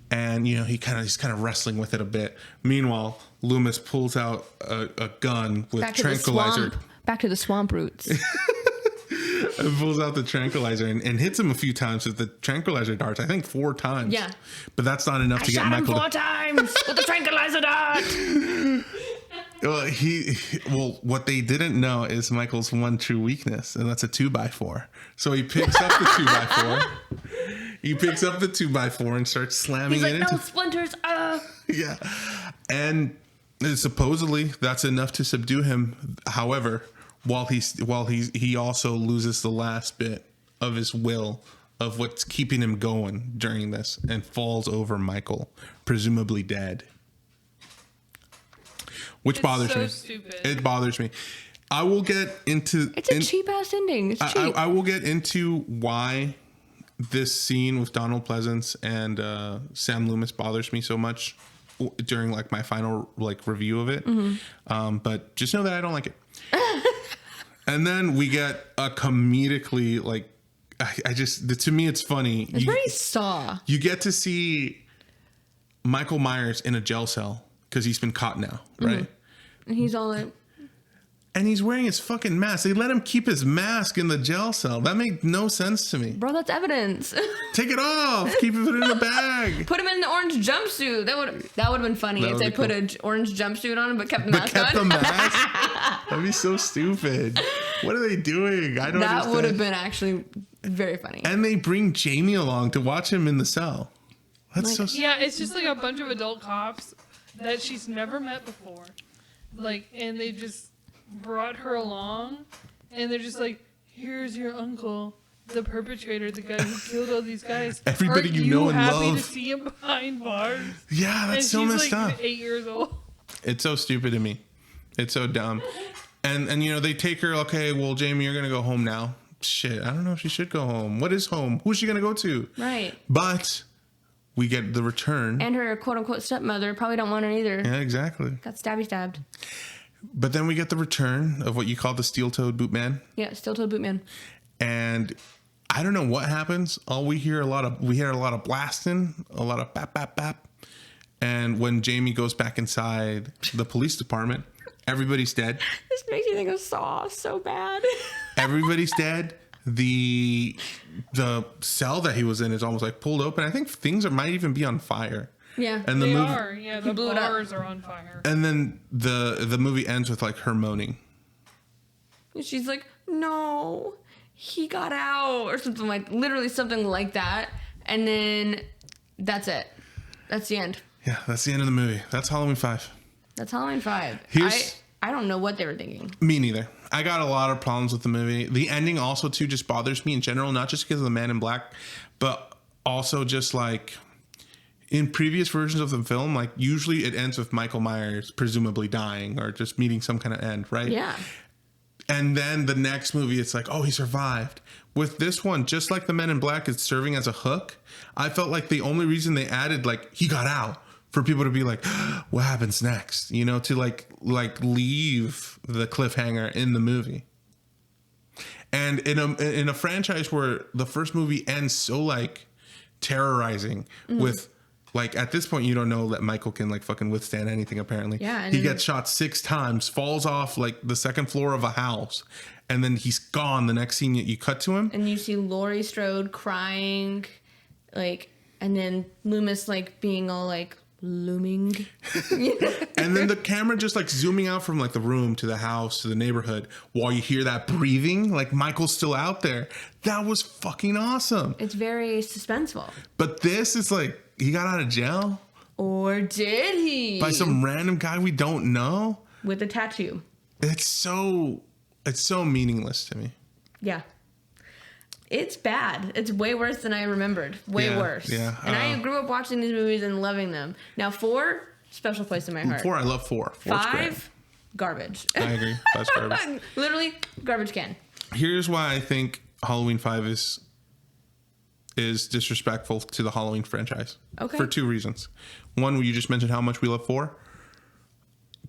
And, you know, he's kind of wrestling with it a bit. Meanwhile, Loomis pulls out a gun with tranquilizer. Back to the swamp roots. And pulls out the tranquilizer and hits him a few times with the tranquilizer darts. I think 4 times. Yeah. But that's not enough to get Michael. I shot him 4 times with the tranquilizer dart. Well, what they didn't know is Michael's one true weakness, and that's a 2x4. So he picks up the 2x4. He picks up the 2x4 and starts slamming He's like, it into. no splinters. Yeah, and supposedly that's enough to subdue him. However, he also loses the last bit of his will of what's keeping him going during this, and falls over Michael, presumably dead. Which bothers me. Stupid. It bothers me. I will get into. It's a cheap ass ending. It's cheap. I will get into why this scene with Donald Pleasance and Sam Loomis bothers me so much during like my final like review of it. Mm-hmm. But just know that I don't like it. And then we get a comedically like. To me it's funny. It's very Saw. You get to see Michael Myers in a jail cell. Because he's been caught now, right? Mm-hmm. And he's all like... And he's wearing his fucking mask. They let him keep his mask in the jail cell. That made no sense to me. Bro, that's evidence. Take it off. Keep it in a bag. Put him in the orange jumpsuit. That would have been funny if they put an orange jumpsuit on him but kept the mask on. The mask? That'd be so stupid. What are they doing? I don't understand. That would have been actually very funny. And they bring Jamie along to watch him in the cell. That's like, so... Yeah, it's just like a bunch of adult cops that she's never met before, like, and they just brought her along, and they're just like, here's your uncle, the perpetrator, the guy who killed all these guys. Everybody you know and love. Are you happy to see him behind bars? Yeah, that's so messed up. 8 years old. It's so stupid to me. It's so dumb. And you know, they take her, okay, well, Jamie, you're going to go home now. Shit, I don't know if she should go home. What is home? Who's she going to go to? Right. But... we get the return. And her quote-unquote stepmother probably don't want it either. Yeah, exactly. Got stabbed. But then we get the return of what you call the steel-toed boot man. Yeah, steel-toed boot man. And I don't know what happens. All we hear a lot of blasting, a lot of bap bap bap. And when Jamie goes back inside the police department, everybody's dead. This makes me think of Saw so bad. Everybody's dead. The cell that he was in is almost like pulled open. I think things might even be on fire. Yeah, and they are. Yeah, the blew it up. bars are on fire. And then the movie ends with like her moaning. And she's like, "No, he got out," or something literally something like that. And then that's it. That's the end. Yeah, that's the end of the movie. That's Halloween 5. That's Halloween 5. I don't know what they were thinking. Me neither. I got a lot of problems with the movie. The ending also too just bothers me in general, not just because of the Man in Black, but also just like in previous versions of the film, like usually it ends with Michael Myers presumably dying or just meeting some kind of end, right? Yeah. And then the next movie, it's like, oh, he survived. With this one, just like the Men in Black is serving as a hook, I felt like the only reason they added like he got out for people to be like, what happens next? You know, to like leave the cliffhanger in the movie. And in a franchise where the first movie ends so like terrorizing with like at this point you don't know that Michael can like fucking withstand anything apparently. Yeah, he gets shot 6 times, falls off like the second floor of a house, and then he's gone. The next scene you cut to him and you see Laurie Strode crying, like, and then Loomis like being all like looming. And then the camera just like zooming out from like the room to the house to the neighborhood while you hear that breathing, like Michael's still out there. That was fucking awesome. It's very suspenseful. But this is like, he got out of jail? Or did he? By some random guy we don't know? With a tattoo. It's so meaningless to me. Yeah. It's bad. It's way worse than I remembered. Way worse. Yeah. And I grew up watching these movies and loving them. Now 4, special place in my heart. 4, I love 4. 5, garbage. I agree. That's garbage. Literally, garbage can. Here's why I think Halloween 5 is disrespectful to the Halloween franchise. Okay. For 2 reasons. One, you just mentioned how much we love 4.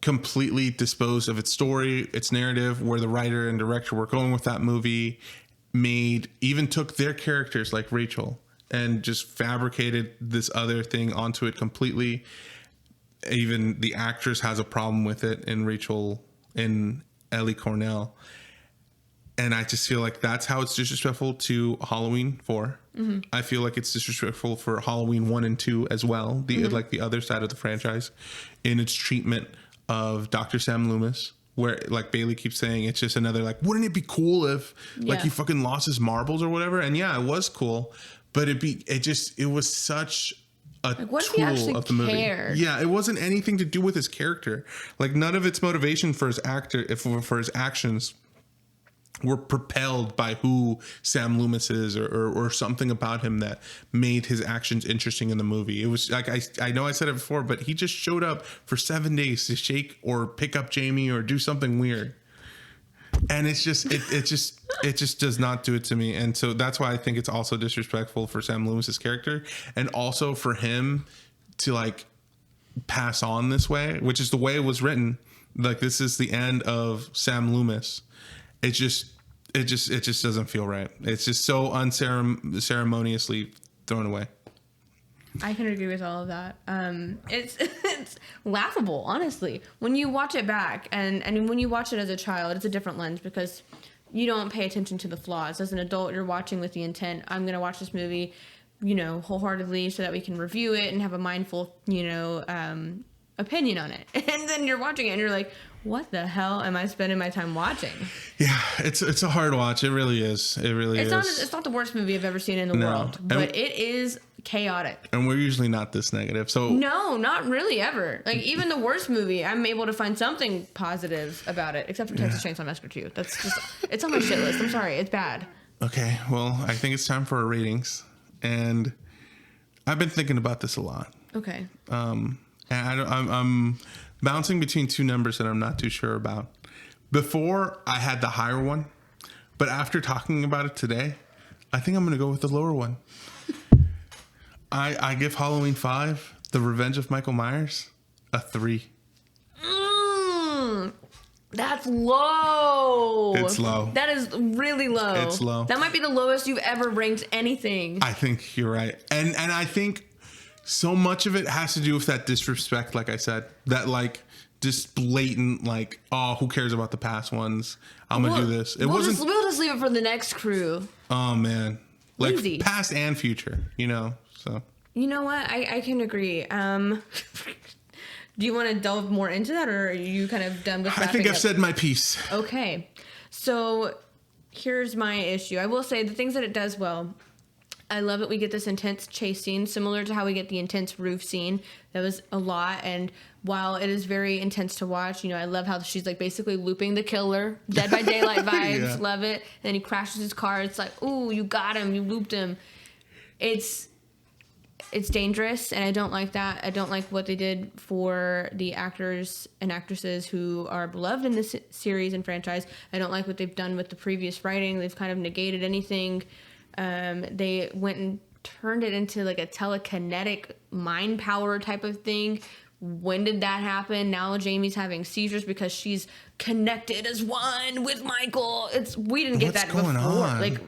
Completely disposed of its story, its narrative, where the writer and director were going with that movie, even took their characters like Rachel and just fabricated this other thing onto it completely. Even the actress has a problem with it in Ellie Cornell. And I just feel like that's how it's disrespectful to Halloween 4. Mm-hmm. I feel like it's disrespectful for Halloween 1 and 2 as well. Like the other side of the franchise in its treatment of Dr. Sam Loomis, where like Bailey keeps saying it's just another like, wouldn't it be cool if like he fucking lost his marbles or whatever? And yeah, it was cool, but it was such a what if he actually tool of the movie. cared? Yeah, it wasn't anything to do with his character. Like none of its motivation for his for his actions were propelled by who Sam Loomis is or something about him that made his actions interesting in the movie. It was like, I know I said it before, but he just showed up for 7 days to shake or pick up Jamie or do something weird. And it's just, it just does not do it to me. And so that's why I think it's also disrespectful for Sam Loomis's character and also for him to like pass on this way, which is the way it was written. Like this is the end of Sam Loomis. It just doesn't feel right. It's just so unceremoniously thrown away. I can agree with all of that. It's laughable, honestly. When you watch it back, and when you watch it as a child, it's a different lens because you don't pay attention to the flaws. As an adult, you're watching with the intent, I'm going to watch this movie, wholeheartedly so that we can review it and have a mindful, opinion on it. And then you're watching it and you're like, what the hell am I spending my time watching? Yeah, it's a hard watch. It really is. It really is. It's not the worst movie I've ever seen in the world, but it is chaotic. And we're usually not this negative. So no, not really ever. Like even the worst movie, I'm able to find something positive about it, except for Texas Chainsaw Massacre 2. That's just it's on my shit list. I'm sorry, it's bad. Okay, well, I think it's time for our ratings, and I've been thinking about this a lot. Okay. And I'm bouncing between 2 numbers that I'm not too sure about. Before, I had the higher one, but after talking about it today, I think I'm going to go with the lower one. I give Halloween 5, The Revenge of Michael Myers, a 3. That's low. It's low. That is really low. It's low. That might be the lowest you've ever ranked anything. I think you're right. And I think so much of it has to do with that disrespect, like I said. That, like, just blatant, like, oh, who cares about the past ones? I'm going to do this. We'll just leave it for the next crew. Oh, man. Like, Easy. past and future, you know? So. You know what? I can agree. Do you want to delve more into that, or are you kind of done with that? I think I've said my piece. Okay. So here's my issue. I will say the things that it does well. I love that we get this intense chase scene, similar to how we get the intense roof scene. That was a lot. And while it is very intense to watch, you know, I love how she's like basically looping the killer. Dead by Daylight vibes. Yeah. Love it. And then he crashes his car. It's like, ooh, you got him. You looped him. It's dangerous, and I don't like that. I don't like what they did for the actors and actresses who are beloved in this series and franchise. I don't like what they've done with the previous writing. They've kind of negated anything. They went and turned it into like a telekinetic mind power type of thing. When did that happen? Now Jamie's having seizures because she's connected as one with Michael. We didn't get that before. Like,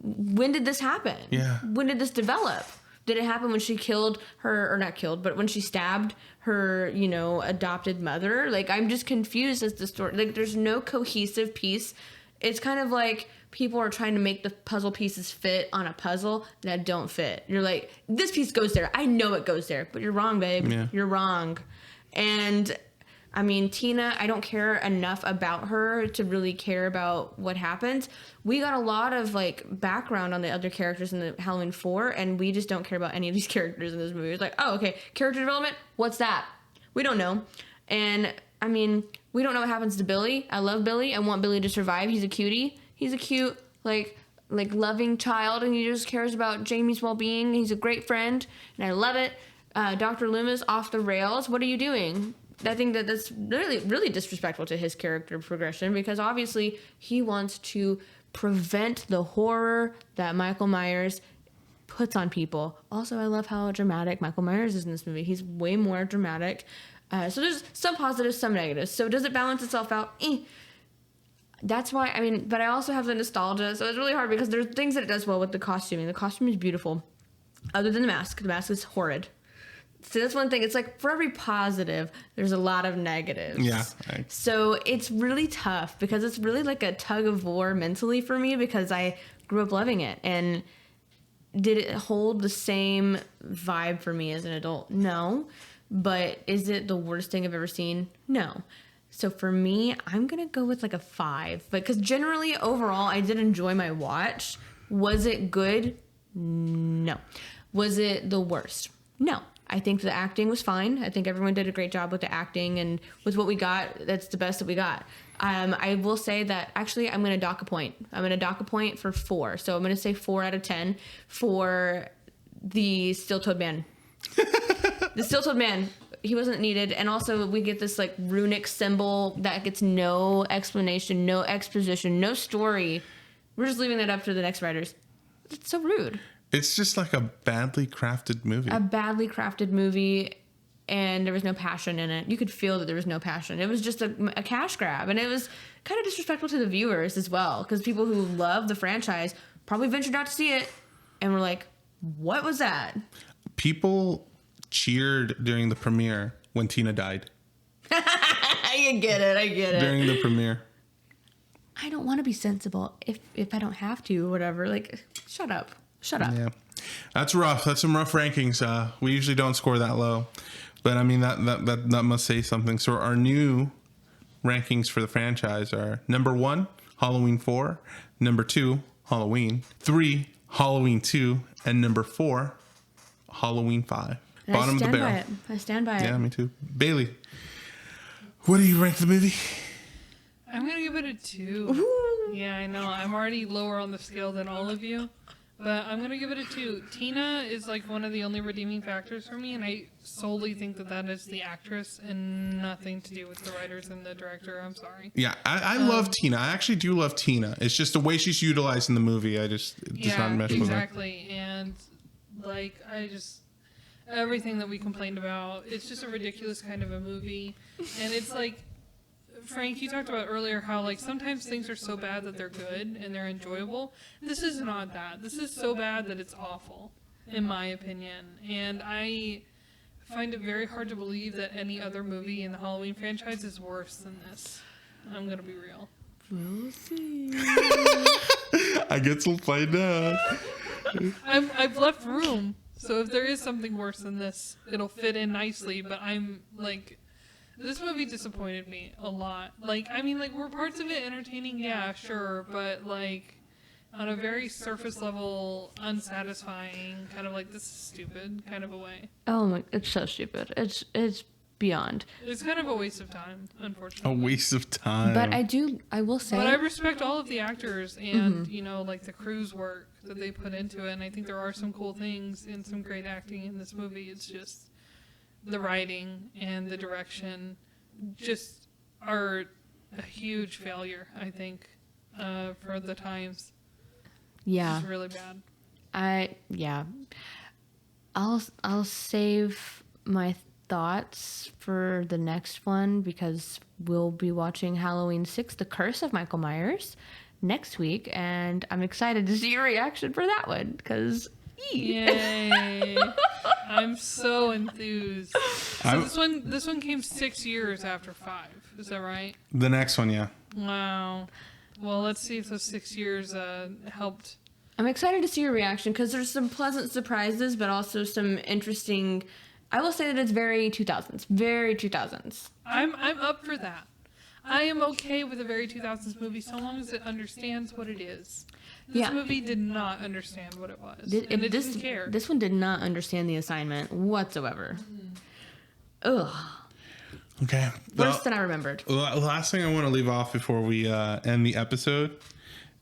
when did this happen? Yeah. When did this develop? Did it happen when she killed her, or not killed, but when she stabbed her, you know, adopted mother? Like, I'm just confused as the story. Like, there's no cohesive piece. It's kind of like people are trying to make the puzzle pieces fit on a puzzle that don't fit. You're like, this piece goes there. I know it goes there, but you're wrong, babe. Yeah. You're wrong. And I mean, Tina, I don't care enough about her to really care about what happens. We got a lot of like background on the other characters in the Halloween 4, and we just don't care about any of these characters in this movie. It's like, oh, okay, character development, what's that? We don't know. And I mean, we don't know what happens to Billy. I love Billy. I want Billy to survive. He's a cutie. He's a cute, like loving child, and he just cares about Jamie's well-being. He's a great friend, and I love it. Dr. Loomis off the rails. What are you doing? I think that's really, really disrespectful to his character progression, because obviously he wants to prevent the horror that Michael Myers puts on people. Also, I love how dramatic Michael Myers is in this movie. He's way more dramatic. So there's some positives, some negatives. So does it balance itself out? That's why, I mean, but I also have the nostalgia. So it's really hard because there's things that it does well with the costuming. The costume is beautiful. Other than the mask is horrid. So that's one thing. It's like for every positive, there's a lot of negatives. Yeah. So it's really tough because it's really like a tug of war mentally for me, because I grew up loving it. And did it hold the same vibe for me as an adult? No. But is it the worst thing I've ever seen? No. So for me, I'm going to go with like a 5. Because generally, overall, I did enjoy my watch. Was it good? No. Was it the worst? No. I think the acting was fine. I think everyone did a great job with the acting, and with what we got, that's the best that we got. I will say that actually I'm going to dock a point. I'm going to dock a point for 4. So I'm going to say 4 out of 10 for the steel-toed man. The steel-toed man, he wasn't needed. And also we get this like runic symbol that gets no explanation, no exposition, no story. We're just leaving that up to the next writers. It's so rude. It's just like a badly crafted movie. A badly crafted movie, and there was no passion in it. You could feel that there was no passion. It was just a cash grab, and it was kind of disrespectful to the viewers as well, because people who love the franchise probably ventured out to see it and were like, what was that? People cheered during the premiere when Tina died. I get it. During the premiere. I don't want to be sensible if I don't have to or whatever. Like, shut up. Yeah, that's rough. That's some rough rankings. We usually don't score that low, but I mean that must say something. So our new rankings for the franchise are number 1, Halloween 4, number 2, Halloween 3, Halloween 2, and number 4, Halloween 5. And Bottom of the barrel. I stand by it. Yeah, me too. Bailey, what do you rank the movie? I'm gonna give it a 2. Ooh. Yeah, I know. I'm already lower on the scale than all of you. But I'm going to give it a 2. Tina is like one of the only redeeming factors for me, and I solely think that is the actress and nothing to do with the writers and the director. I'm sorry. Yeah, I love Tina. I actually do love Tina. It's just the way she's utilized in the movie. I just does not mesh with her. Exactly. And like, everything that we complained about, it's just a ridiculous kind of a movie. And it's like, Frank, you talked about earlier how like sometimes things are so bad that they're good and they're enjoyable. This is not that. This is so bad that it's awful, in my opinion. And I find it very hard to believe that any other movie in the Halloween franchise is worse than this. I'm gonna be real. We'll see. I get to find out. I've left room, so if there is something worse than this, it'll fit in nicely. But I'm like, this movie disappointed me a lot. Like, I mean, like, were parts of it entertaining? Yeah, sure, but like, on a very surface level, unsatisfying, kind of like, this is stupid kind of a way. Oh my, it's so stupid. It's beyond. It's kind of a waste of time, unfortunately. A waste of time. But I will say. But I respect all of the actors and, you know, like the crew's work that they put into it. And I think there are some cool things and some great acting in this movie. It's just the writing and the direction just are a huge failure, I think, for the times. Yeah. It's really bad. I'll save my thoughts for the next one because we'll be watching Halloween 6, The Curse of Michael Myers, next week, and I'm excited to see your reaction for that one because yay! I'm so enthused. So this one came 6 years after 5. Is that right? The next one, yeah. Wow. Well, let's see if those 6 years helped. I'm excited to see your reaction because there's some pleasant surprises, but also some interesting. I will say that it's very 2000s. Very 2000s. I'm up for that. I am okay with a very 2000s movie so long as it understands what it is. This movie did not understand what it was. And it didn't care. This one did not understand the assignment whatsoever. Ugh. Okay. Worse than I remembered. The last thing I want to leave off before we end the episode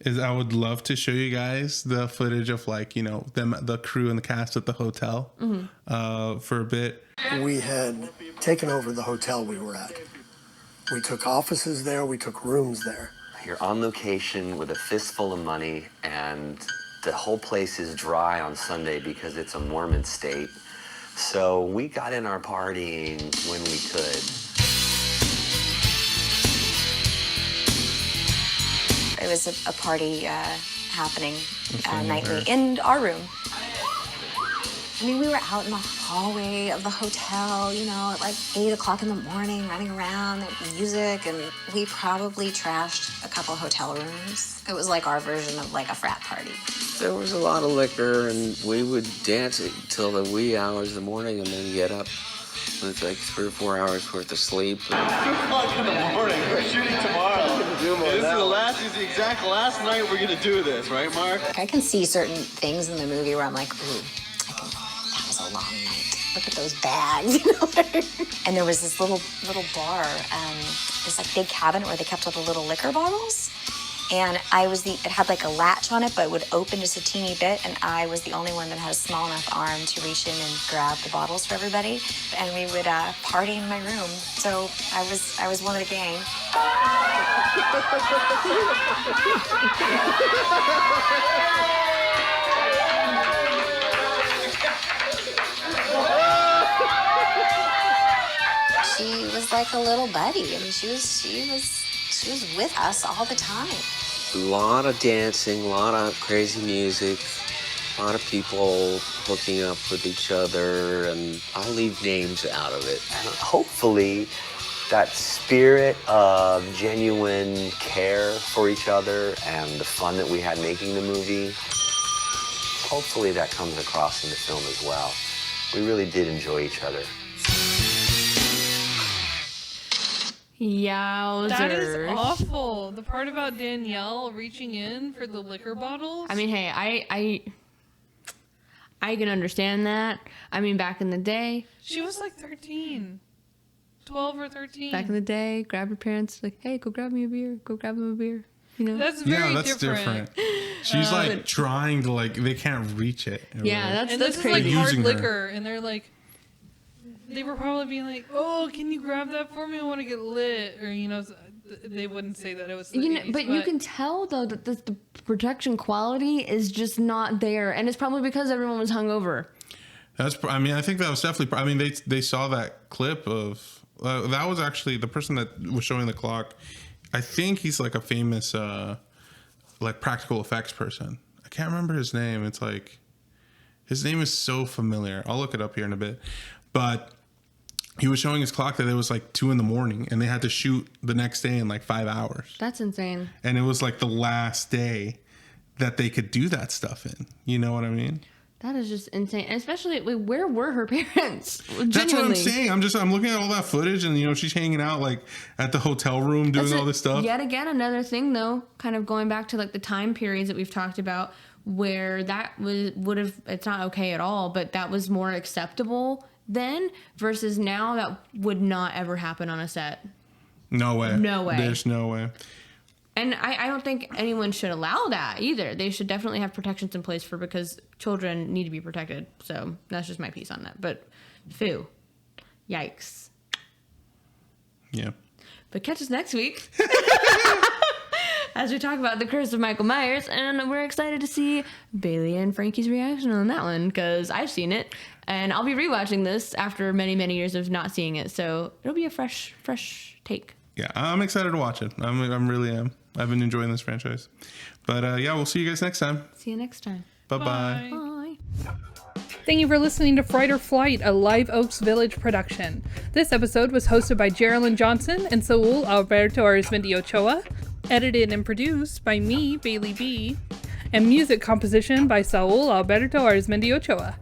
is I would love to show you guys the footage of, like, you know, the crew and the cast at the hotel for a bit. We had taken over the hotel we were at. We took offices there, we took rooms there. You're on location with a fistful of money, and the whole place is dry on Sunday because it's a Mormon state. So we got in our partying when we could. It was a party happening nightly in our room. I mean, we were out in the hallway of the hotel, you know, at like 8 o'clock in the morning, running around, music, and we probably trashed a couple hotel rooms. It was like our version of like a frat party. There was a lot of liquor, and we would dance till the wee hours of the morning and then get up with like 3 or 4 hours worth of sleep. 2 o'clock in the morning, we're shooting tomorrow. This is the exact last night we're gonna do this, right, Mark? I can see certain things in the movie where I'm like, ooh, that was a long night. Look at those bags, you know? And there was this little bar, this like big cabinet where they kept all the little liquor bottles. And it had like a latch on it, but it would open just a teeny bit. And I was the only one that had a small enough arm to reach in and grab the bottles for everybody. And we would party in my room. So I was one of the gang. She was like a little buddy. I mean, she was with us all the time. A lot of dancing, a lot of crazy music, a lot of people hooking up with each other, and I'll leave names out of it. And hopefully that spirit of genuine care for each other and the fun that we had making the movie, hopefully that comes across in the film as well. We really did enjoy each other. Yowzers. That is awful. The part about Danielle reaching in for the liquor bottles. I mean, hey, I can understand that. I mean, back in the day. She was like 13. 12 or 13. Back in the day, grab your parents, like, hey, go grab me a beer. Go grab them a beer. You know? That's very different. She's like trying to, like, they can't reach it. Yeah, that's this crazy. is like hard liquor, and they're like, they were probably being like, "Oh, can you grab that for me? I want to get lit," or you know, they wouldn't say that it was. The 80s, but you can tell though that the production quality is just not there, and it's probably because everyone was hungover. I mean, I think that was definitely. I mean, they saw that clip of that was actually the person that was showing the clock. I think he's like a famous like practical effects person. I can't remember his name. It's like his name is so familiar. I'll look it up here in a bit. But he was showing his clock that it was like 2 a.m. and they had to shoot the next day in like 5 hours. That's insane. And it was like the last day that they could do that stuff in. You know what I mean? That is just insane. And especially, where were her parents? Genuinely. That's what I'm saying. I'm looking at all that footage, and she's hanging out like at the hotel room doing all this stuff. Yet again, another thing though, kind of going back to like the time periods that we've talked about, where that would have, it's not okay at all, but that was more acceptable then versus now. That would not ever happen on a set. No way. No way. There's no way. And I don't think anyone should allow that either. They should definitely have protections in place because children need to be protected. So that's just my piece on that. But phew. Yikes. Yeah. But catch us next week as we talk about The Curse of Michael Myers. And we're excited to see Bailey and Frankie's reaction on that one because I've seen it. And I'll be rewatching this after many, many years of not seeing it. So it'll be a fresh take. Yeah, I'm excited to watch it. I'm really am. I've been enjoying this franchise. But yeah, we'll see you guys next time. See you next time. Bye-bye. Bye. Thank you for listening to Fright or Flight, a Live Oaks Village production. This episode was hosted by Geraldine Johnson and Saul Alberto Arizmendi Ochoa, edited and produced by me, Bailey B., and music composition by Saul Alberto Arizmendi Ochoa.